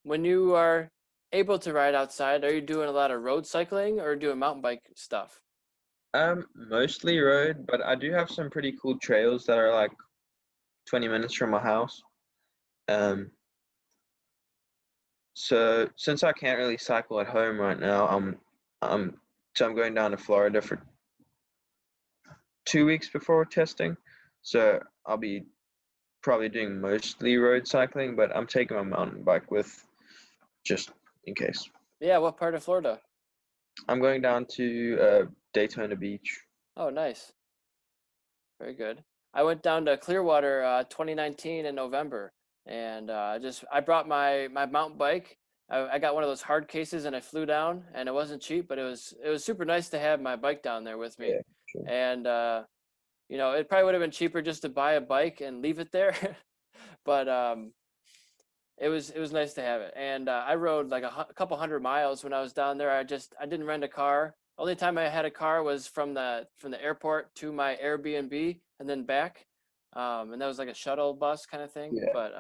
When you are able to ride outside, are you doing a lot of road cycling or doing mountain bike stuff? Mostly road, but I do have some pretty cool trails that are like 20 minutes from my house. So since I can't really cycle at home right now, I'm going down to Florida for 2 weeks before testing. So I'll be probably doing mostly road cycling, but I'm taking my mountain bike with just in case. Yeah, what part of Florida? I'm going down to Daytona Beach. Oh, nice. Very good. I went down to Clearwater 2019 in November, and I brought my mountain bike. I got one of those hard cases and I flew down, and it wasn't cheap, but it was super nice to have my bike down there with me. Yeah, sure. And it probably would have been cheaper just to buy a bike and leave it there, but it was nice to have it. And I rode like a couple hundred miles when I was down there. I didn't rent a car. Only time I had a car was from the airport to my Airbnb and then back. And that was like a shuttle bus kind of thing. Yeah. But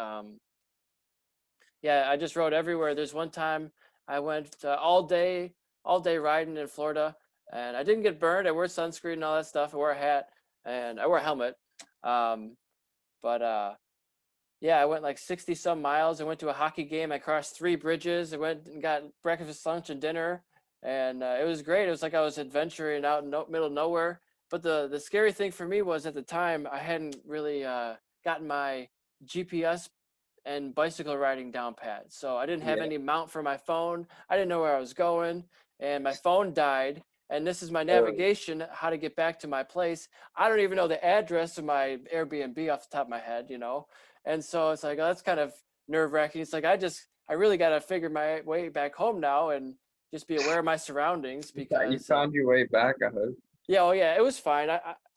yeah, I just rode everywhere. There's one time I went all day riding in Florida, and I didn't get burned. I wore sunscreen and all that stuff. I wore a hat and I wore a helmet. Um, but yeah, I went like 60 some miles. I went to a hockey game. I crossed 3 bridges. I went and got breakfast, lunch, and dinner, and it was great. It was like I was adventuring out in middle of nowhere. But the scary thing for me was at the time I hadn't really gotten my GPS and bicycle riding down pat. So I didn't have Yeah. any mount for my phone. I didn't know where I was going, and my phone died. And this is my Oh, navigation, how to get back to my place. I don't even know the address of my Airbnb off the top of my head, you know? And so it's like, oh, that's kind of nerve wracking. It's like, I really got to figure my way back home now and just be aware of my surroundings you because, found your way back, I hope. yeah, oh yeah, it was fine.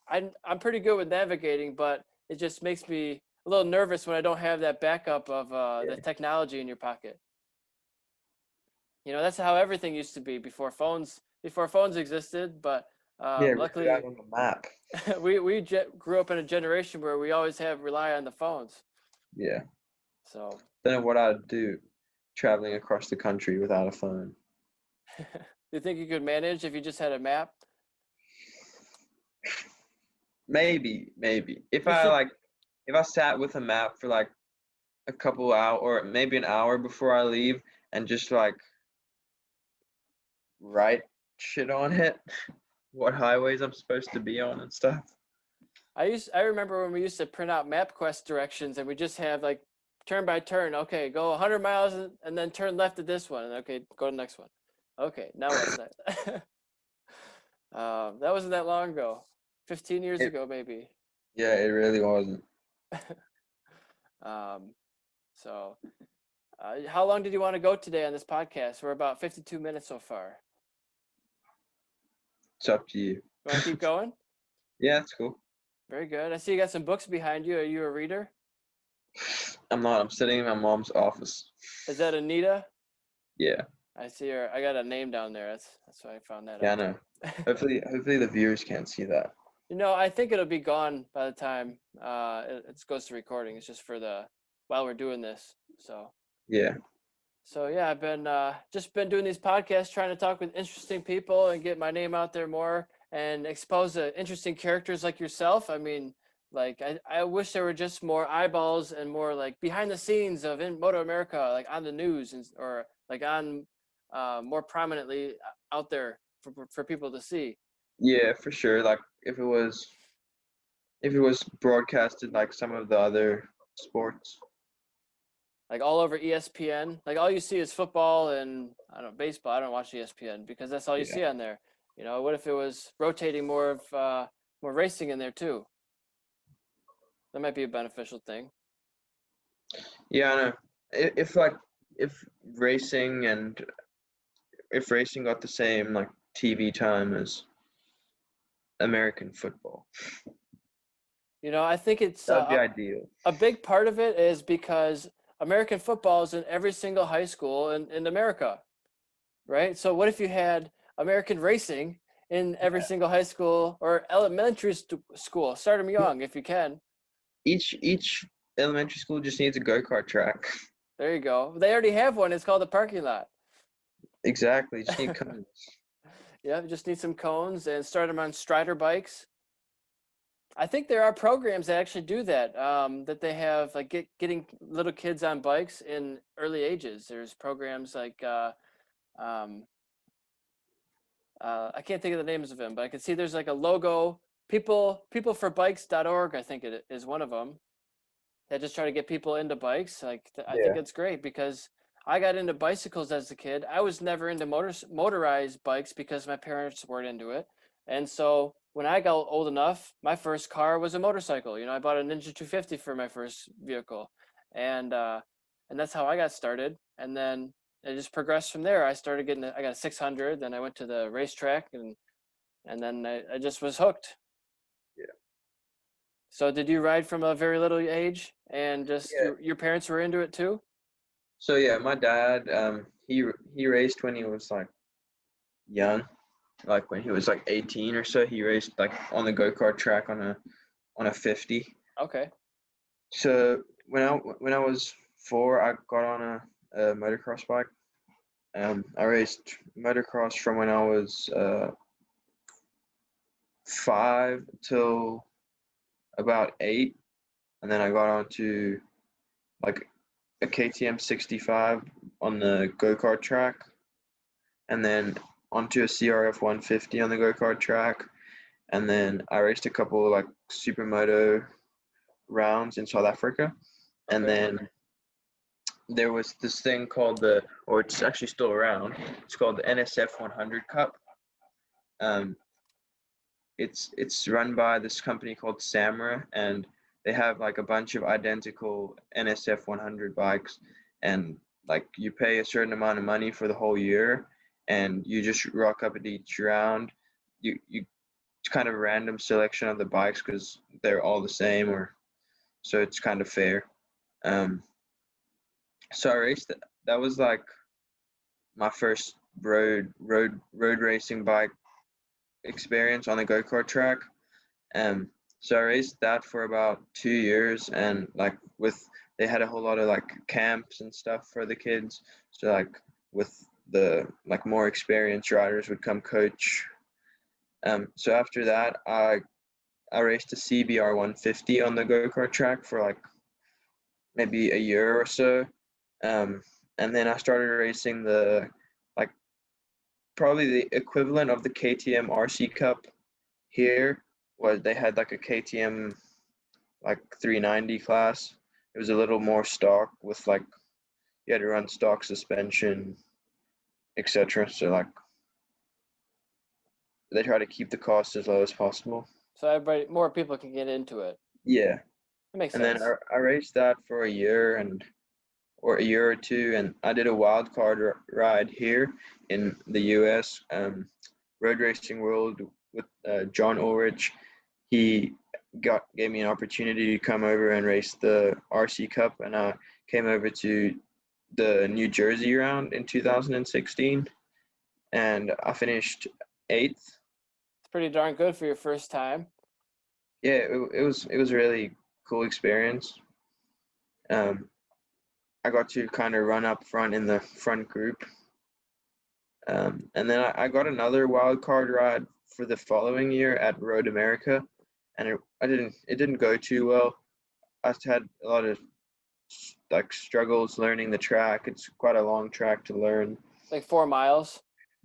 I'm pretty good with navigating, but it just makes me a little nervous when I don't have that backup of the Yeah. technology in your pocket. You know, that's how everything used to be before phones existed. But Yeah, rely luckily, on the map. we grew up in a generation where we always have rely on the phones. Yeah. So, Don't know what I'd do traveling across the country without a phone. do you think you could manage if you just had a map? Maybe. You should. If I sat with a map for like a couple hours or maybe an hour before I leave and just like write shit on it, what highways I'm supposed to be on and stuff. I remember when we used to print out MapQuest directions and we just have like turn by turn. Okay, go 100 miles and then turn left at this one. And okay, go to the next one. Okay, now what's next? That wasn't that long ago. 15 years It ago, maybe. Yeah, it really wasn't. Um, so, how long did you want to go today on this podcast? We're about 52 minutes so far. It's up to you. You want to keep going? Yeah, it's cool. Very good. I see you got some books behind you. Are you a reader? I'm not. I'm sitting in my mom's office. Is that Anita? Yeah. I see her. I got a name down there. That's why I found that Yeah, I out. know. Hopefully the viewers can't see that. You know, I think it'll be gone by the time it goes to recording. It's just for while we're doing this. Yeah. So yeah, I've been just been doing these podcasts, trying to talk with interesting people and get my name out there more and expose interesting characters like yourself. I mean, like I wish there were just more eyeballs and more like behind the scenes of in Moto America, like on the news or like on more prominently out there for people to see. Yeah, for sure. Like if it was broadcasted like some of the other sports. Like all over ESPN. Like all you see is football and I don't know, baseball. I don't watch ESPN because that's all you Yeah. see on there. You know, what if it was rotating more of more racing in there too? That might be a beneficial thing. Yeah, I know. If like if racing and if racing got the same like TV time as American football, You know, I think it's that'd be ideal. a big part of it is because American football is in every single high school in America, right? So what if you had American racing in every single high school or elementary school? Start them young if you can. Each elementary school just needs a go-kart track. There you go. They already have one. It's called the parking lot. Exactly. Just need cones. Yeah, just need some cones and start them on Strider bikes. I think there are programs that actually do that. That they have like getting little kids on bikes in early ages. There's programs like um, I can't think of the names of them, but I can see there's like a logo. Peopleforbikes.org, I think it is one of them. That just try to get people into bikes. Like I think Yeah. it's great because I got into bicycles as a kid. I was never into motorized bikes because my parents weren't into it. And so when I got old enough, my first car was a motorcycle. You know, I bought a Ninja 250 for my first vehicle, and that's how I got started. And then it just progressed from there. I got a 600. Then I went to the racetrack, and then I just was hooked. Yeah. So did you ride from a very little age and just Yeah. your parents were into it too? So yeah, my dad, he raced when he was like young, like when he was like 18 or so. He raced like on the go-kart track on a 50. Okay. So when I was 4, I got on a motocross bike. I raced motocross from when I was 5 till about 8, and then I got onto like a KTM 65 on the go-kart track, and then onto a CRF 150 on the go-kart track, and then I raced a couple of like supermoto rounds in South Africa, and Okay. then there was this thing called or it's actually still around. It's called the NSF 100 Cup. Um, it's run by this company called Samra, and they have like a bunch of identical NSF 100 bikes, and like you pay a certain amount of money for the whole year, and you just rock up at each round. You It's kind of a random selection of the bikes because they're all the same, or so it's kind of fair. Um, so I raced that. That was like my first road racing bike experience on the go-kart track. So I raced that for about 2 years, and like they had a whole lot of like camps and stuff for the kids. So like with the like more experienced riders would come coach. So after that, I raced a CBR 150 on the go-kart track for like maybe a year or so. And then I started racing the like probably the equivalent of the KTM RC Cup here was they had like a KTM like 390 class. It was a little more stock with like you had to run stock suspension, etc. So like they try to keep the cost as low as possible. So more people can get into it. Yeah, That makes and then sense. I raced that for a year or a year or two, and I did a wild card ride here in the U.S. Road Racing World with John Ulrich. He gave me an opportunity to come over and race the RC Cup, and I came over to the New Jersey round in 2016, and I finished 8th. It's pretty darn good for your first time. Yeah, it was a really cool experience. Um, I got to kind of run up front in the front group. And then I got another wild card ride for the following year at Road America, and it didn't go too well. I had a lot of like struggles learning the track. It's quite a long track to learn. Like 4 miles.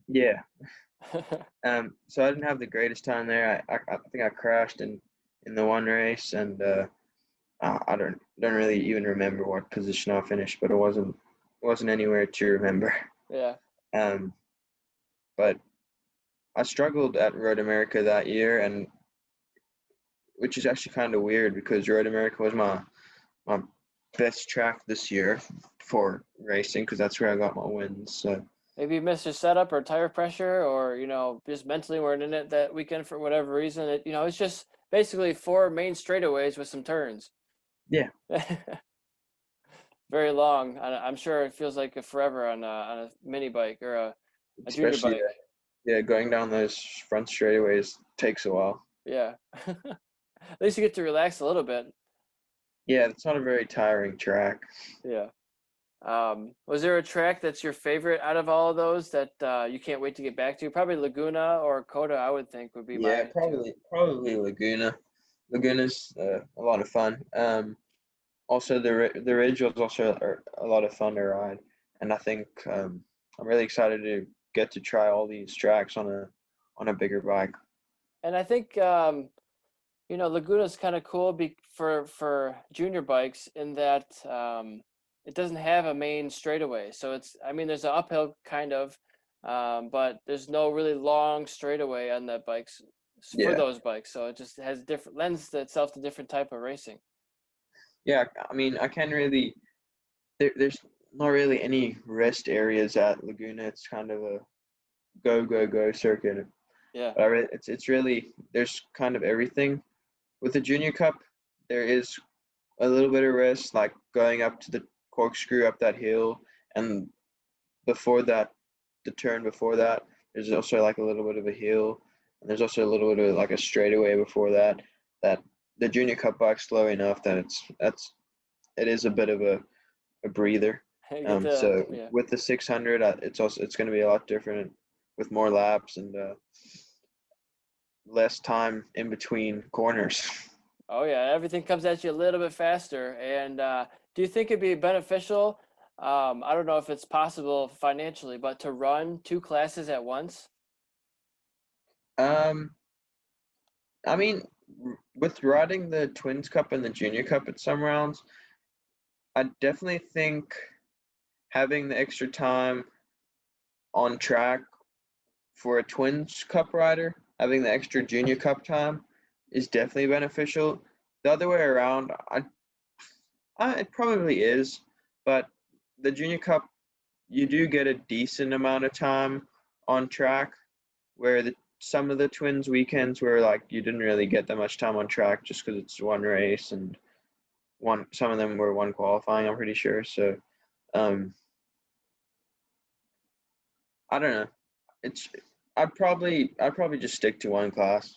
Yeah. So I didn't have the greatest time there. I think I crashed in the one race, and I don't really even remember what position I finished, but it wasn't anywhere to remember. Yeah. Um, but I struggled at Road America that year, and which is actually kind of weird because Road America was my best track this year for racing because that's where I got my wins. So Maybe you missed your setup or tire pressure, or just mentally weren't in it that weekend for whatever reason. It's just basically 4 main straightaways with some turns. yeah, Very long. I'm sure it feels like a forever on a mini bike or a junior especially bike. yeah, going down those front straightaways takes a while. Yeah. At least you get to relax a little bit. Yeah, it's not a very tiring track. Yeah. Was there a track that's your favorite out of all of those that you can't wait to get back to? Probably Laguna or Coda, I would think would be Yeah, my two. probably Laguna. Laguna's a lot of fun. Also the Ridge was also a lot of fun to ride, and I think I'm really excited to get to try all these tracks on a bigger bike. And I think Laguna's kind of cool for junior bikes in that it doesn't have a main straightaway. So there's an uphill kind of, but there's no really long straightaway on the bikes for Yeah, those bikes. So it just has lends itself to different type of racing. yeah. I mean, I can't really. There's not really any rest areas at Laguna. It's kind of a go circuit. Yeah. But it's really there's kind of everything. With the Junior Cup, there is a little bit of rest, like going up to the corkscrew up that hill, and before that, the turn before that, there's also like a little bit of a hill, and there's also a little bit of like a straightaway before that. That the junior cup bike's slow enough that it is a bit of a breather. You get So yeah. with the 600, it's going to be a lot different with more laps and less time in between corners. Oh yeah, everything comes at you a little bit faster. And do you think it'd be beneficial? I don't know if it's possible financially, but to run two classes at once? Um, I mean, with riding the Twins Cup and the Junior Cup at some rounds, I definitely think having the extra time on track for a Twins Cup rider, having the extra Junior Cup time is definitely beneficial. The other way around, it probably is, but the Junior Cup, you do get a decent amount of time on track, where some of the Twins weekends where like you didn't really get that much time on track just because it's one race and some of them were one qualifying, I'm pretty sure. So um, I don't know. It's I'd probably just stick to one class.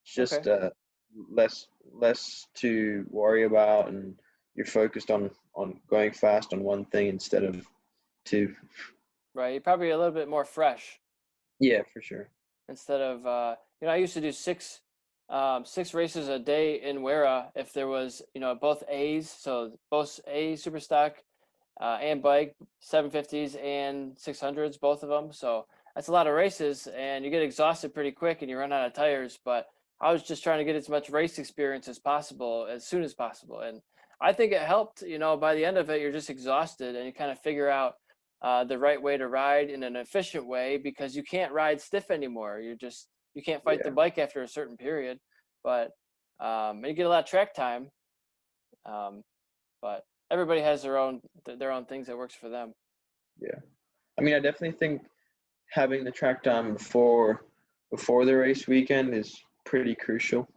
It's Okay. just less to worry about, and you're focused on going fast on one thing instead of two. Right. You're probably a little bit more fresh Yeah, for sure. instead of I used to do six races a day in Wera if there was, both A's, so both A super stock and bike 750s and 600s, both of them. So that's a lot of races, and you get exhausted pretty quick and you run out of tires. But I was just trying to get as much race experience as possible as soon as possible, and I think it helped. By the end of it, you're just exhausted, and you kind of figure out the right way to ride in an efficient way, because you can't ride stiff anymore. You can't fight the Yeah, bike after a certain period, but you get a lot of track time. Um, but everybody has their own things that works for them. yeah. I mean, I definitely think having the track time before the race weekend is pretty crucial.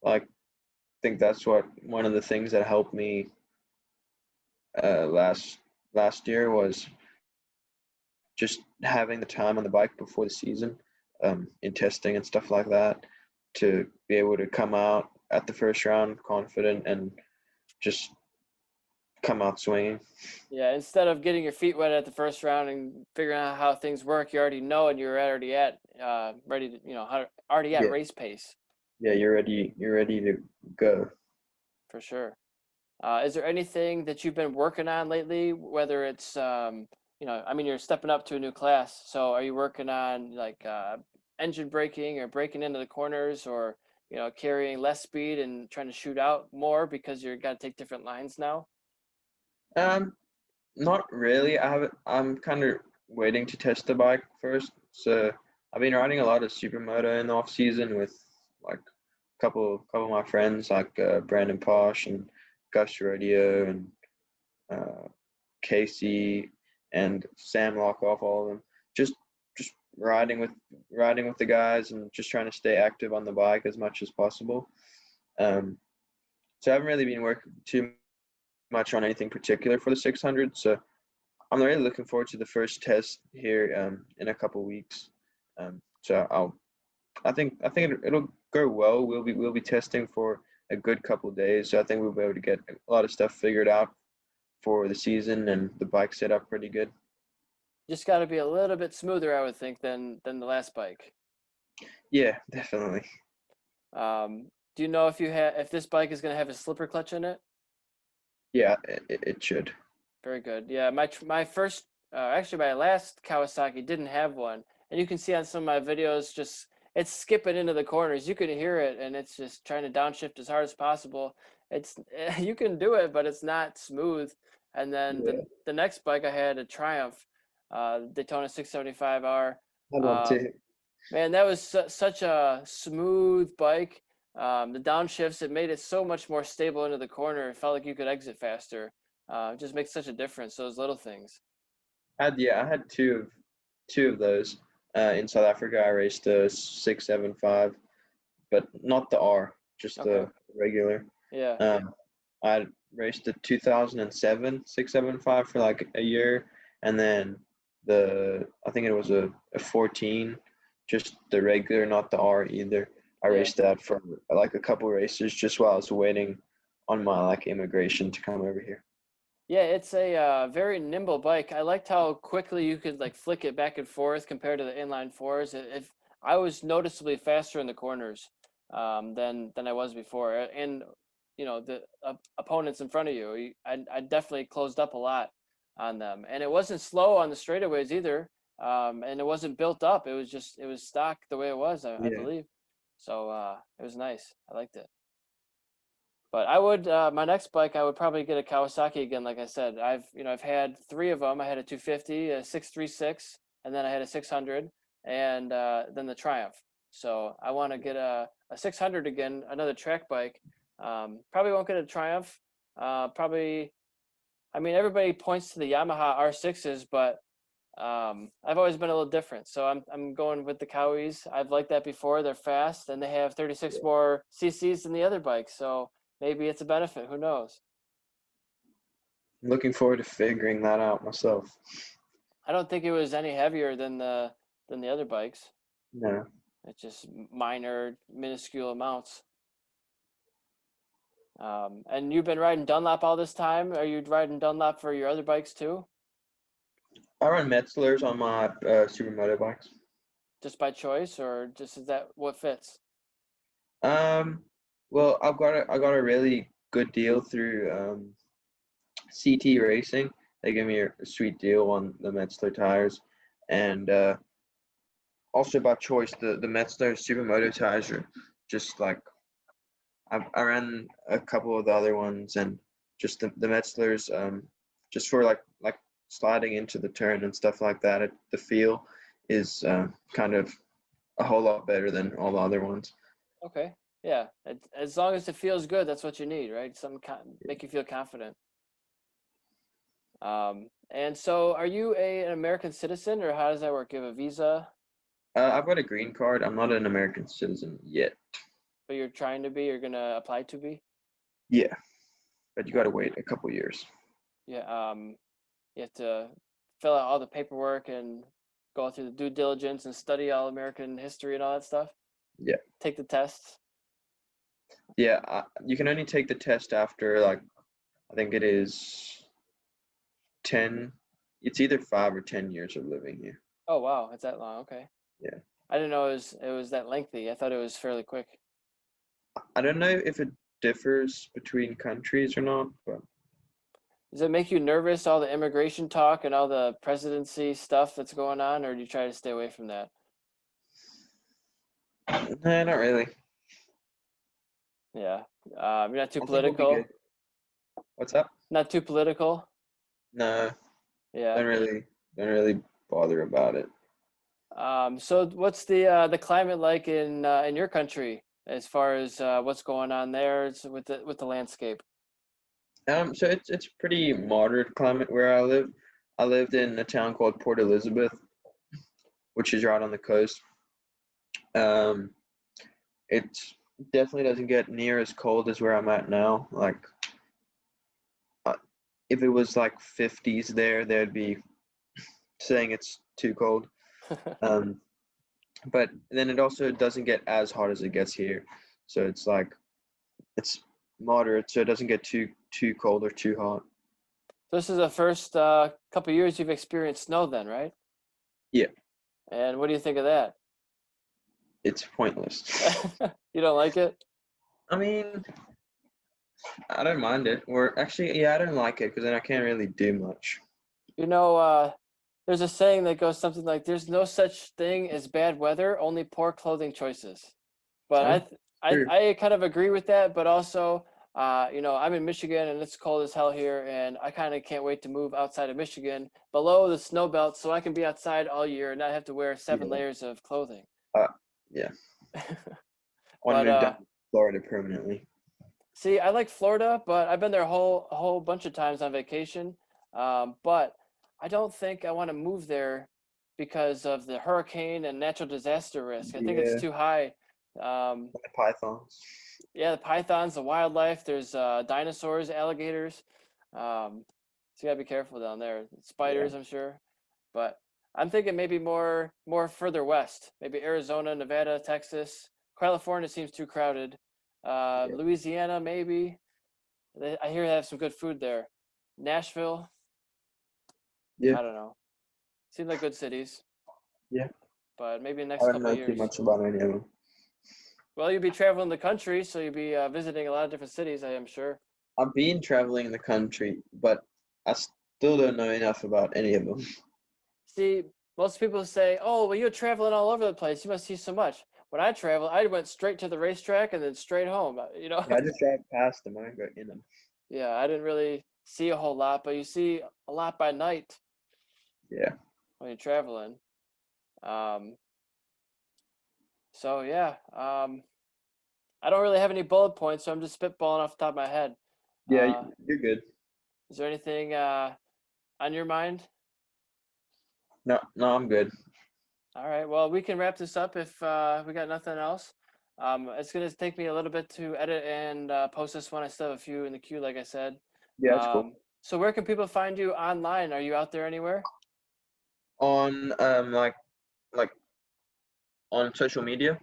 Like, I think that's one of the things that helped me last year was just having the time on the bike before the season, in testing and stuff like that, to be able to come out at the first round confident and just come out swinging. Yeah, instead of getting your feet wet at the first round and figuring out how things work, you already know, and you're already at ready to, already at Yeah, race pace yeah, you're ready. You're ready to go. for sure. Is there anything that you've been working on lately? Whether it's, I mean, you're stepping up to a new class. So are you working on like engine braking or breaking into the corners, or, carrying less speed and trying to shoot out more because you're got to take different lines now? Um, Not really. I'm kind of waiting to test the bike first. So I've been riding a lot of supermoto in the off season with like couple of my friends like Brandon Posh and Gus Rodeo and uh, Casey and Sam Lockoff, all of them. Just just riding with the guys and just trying to stay active on the bike as much as possible. Um, so I haven't really been working too much on anything particular for the 600. So I'm really looking forward to the first test here in a couple weeks. So I think it'll go well. We'll be testing for a good couple days. So I think we'll be able to get a lot of stuff figured out for the season and the bike set up pretty good. Just got to be a little bit smoother, I would think, than the last bike. Yeah, definitely. Do you know if this bike is going to have a slipper clutch in it? Yeah, it should. Very good. Yeah, my first, actually my last Kawasaki didn't have one, and you can see on some of my videos, just it's skipping into the corners. You can hear it, and it's just trying to downshift as hard as possible. It's you can do it, but it's not smooth. And then Yeah, the next bike I had, a Triumph, Daytona 675R. I had one Um, too. Man, that was such a smooth bike. The downshifts, it made it so much more stable into the corner. It felt like you could exit faster. It just makes such a difference, those little things. I had two of those. In South Africa, I raced a 675, but not the R, just Okay. the regular. Yeah. Um, I raced the 2007 675 for like a year, and then I think it was a 14, just the regular, not the R either. I Yeah. raced that for like a couple races just while I was waiting on my like immigration to come over here. Yeah, it's a very nimble bike. I liked how quickly you could like flick it back and forth compared to the inline fours. If I was noticeably faster in the corners than I was before, and you know the opponents in front of you, I definitely closed up a lot on them, and it wasn't slow on the straightaways either, and it wasn't built up. It was stock the way it was, I Yeah. believe. So it was nice. I liked it. But I would my next bike I would probably get a Kawasaki again. Like I said, I've had three of them. I had a 250, a 636, and then I had a 600, and then the Triumph. So I want to get a 600 again, another track bike. Probably won't get a Triumph. Probably, I mean, everybody points to the Yamaha R6s, but I've always been a little different. So I'm going with the Cowies. I've liked that before. They're fast and they have 36 Yeah. more CCs than the other bikes. So maybe it's a benefit. Who knows? I'm looking forward to figuring that out myself. I don't think it was any heavier than the other bikes. No. It's just minor, minuscule amounts. And you've been riding Dunlop all this time. Are you riding Dunlop for your other bikes too? I run Metzlers on my supermoto bikes. Just by choice, or just is that what fits? Um, well, I got a really good deal through CT Racing. They gave me a sweet deal on the Metzler tires, and also by choice, the Metzler Supermoto tires are just like I ran a couple of the other ones, and just the Metzlers, just for like sliding into the turn and stuff like that. The feel is kind of a whole lot better than all the other ones. Okay. Yeah. As long as it feels good, that's what you need, right? Make you feel confident. And so are you an American citizen, or how does that work? You have a visa, I've got a green card. I'm not an American citizen yet. but you're trying to be, you're gonna apply to be? Yeah, but you got to Uh, wait a couple years. yeah. You have to fill out all the paperwork and go through the due diligence and study all American history and all that stuff. Yeah, Take the tests. yeah. You can only take the test after like I think it is 10. It's either 5 or 10 years of living here. Oh wow, it's that long. Okay. Yeah, I didn't know it was that lengthy. I thought it was fairly quick. I don't know if it differs between countries or not, but Does it make you nervous, all the immigration talk and all the presidency stuff that's going on, or do you try to stay away from that? no, not really. Yeah. You're not too I think we'll be good. political. What's up? Not too political. No, Yeah. don't really bother about it. So what's the climate like in your country as far as what's going on there with the landscape? So it's pretty moderate climate where I live. I lived in a town called Port Elizabeth, which is right on the coast. Um, it definitely doesn't get near as cold as where I'm at now. Like, uh, if it was like 50s there, they'd be saying it's too cold. Um, but then it also doesn't get as hot as it gets here. So it's like it's moderate, so it doesn't get too cold or too hot. This is the first couple years you've experienced snow then, right? Yeah, And what do you think of that? it's pointless. You don't like it? I mean, I don't mind it. Or actually, yeah, I don't like it because then I can't really do much. You know, there's a saying that goes something like, "There's no such thing as bad weather, only poor clothing choices." But Huh? True. I kind of agree with that. But also, I'm in Michigan and it's cold as hell here, and I kind of can't wait to move outside of Michigan, below the snow belt, so I can be outside all year and not have to wear 7 layers of clothing. Uh, yeah. I want to But move down to Florida permanently. see, I like Florida, but I've been there a whole bunch of times on vacation. But I don't think I want to move there because of the hurricane and natural disaster risk. I think it's Yeah. too high. The pythons. Yeah, the pythons, the wildlife. There's dinosaurs, alligators. So you gotta be careful down there. Spiders, I'm sure. But I'm thinking maybe more further west, maybe Arizona, Nevada, Texas. California seems too crowded. Louisiana, maybe. I hear they have some good food there. Nashville, Yeah. I don't know. Seem like good cities, Yeah. but maybe in the I next don't couple know of too years. much about any of them. Well, you'll be traveling the country, so you'll be visiting a lot of different cities, I am sure. I've been traveling in the country, but I still don't know enough about any of them. See, most people say, "Oh, well, you're traveling all over the place. You must see so much." When I travel, I went straight to the racetrack and then straight home. Yeah, I just drive past them. I don't go in them. Yeah, I didn't really see a whole lot, but you see a lot by night Yeah. when you're traveling. Um, so yeah, I don't really have any bullet points, so I'm just spitballing off the top of my head. Yeah, Uh, you're good. is there anything on your mind? No, no, I'm good. All right. Well, we can wrap this up if we got nothing else. It's gonna take me a little bit to edit and post this one. I still have a few in the queue, like I said. Yeah, that's cool. So where can people find you online? Are you out there anywhere? On like on social media.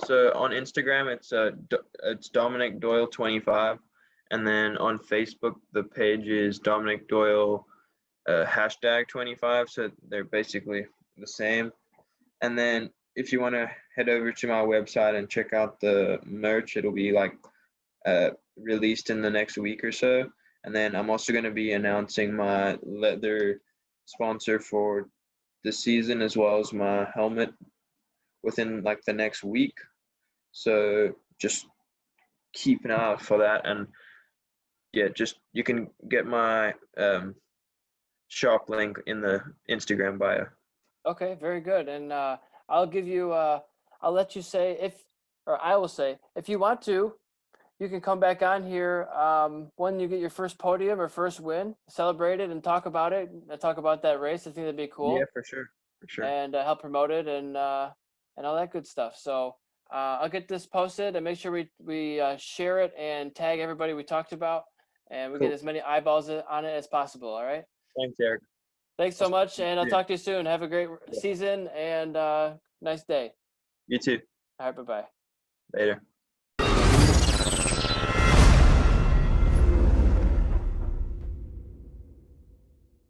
So on Instagram, it's Dominic Doyle 25, and then on Facebook, the page is Dominic Doyle hashtag 25. So they're basically the same. And then if you want to head over to my website and check out the merch, it'll be like released in the next week or so. And then I'm also going to be announcing my leather sponsor for the season as well as my helmet within like the next week. So just keep an eye out for that. And yeah, just you can get my shop link in the Instagram bio. Okay, very good. And I'll give you. I'll let you say or I will say, if you want to, you can come back on here when you get your first podium or first win, celebrate it, and talk about it. Talk about that race. I think that'd be Yeah, cool, for sure. For sure. and help promote it and all that good stuff. So I'll get this posted and make sure we share it and tag everybody we talked about, and we Cool. get as many eyeballs on it as possible. All right. Thanks, Eric. Thanks so much, and I'll Yeah. talk to you soon. Have a great season and nice day. You too. All right, bye-bye. Later.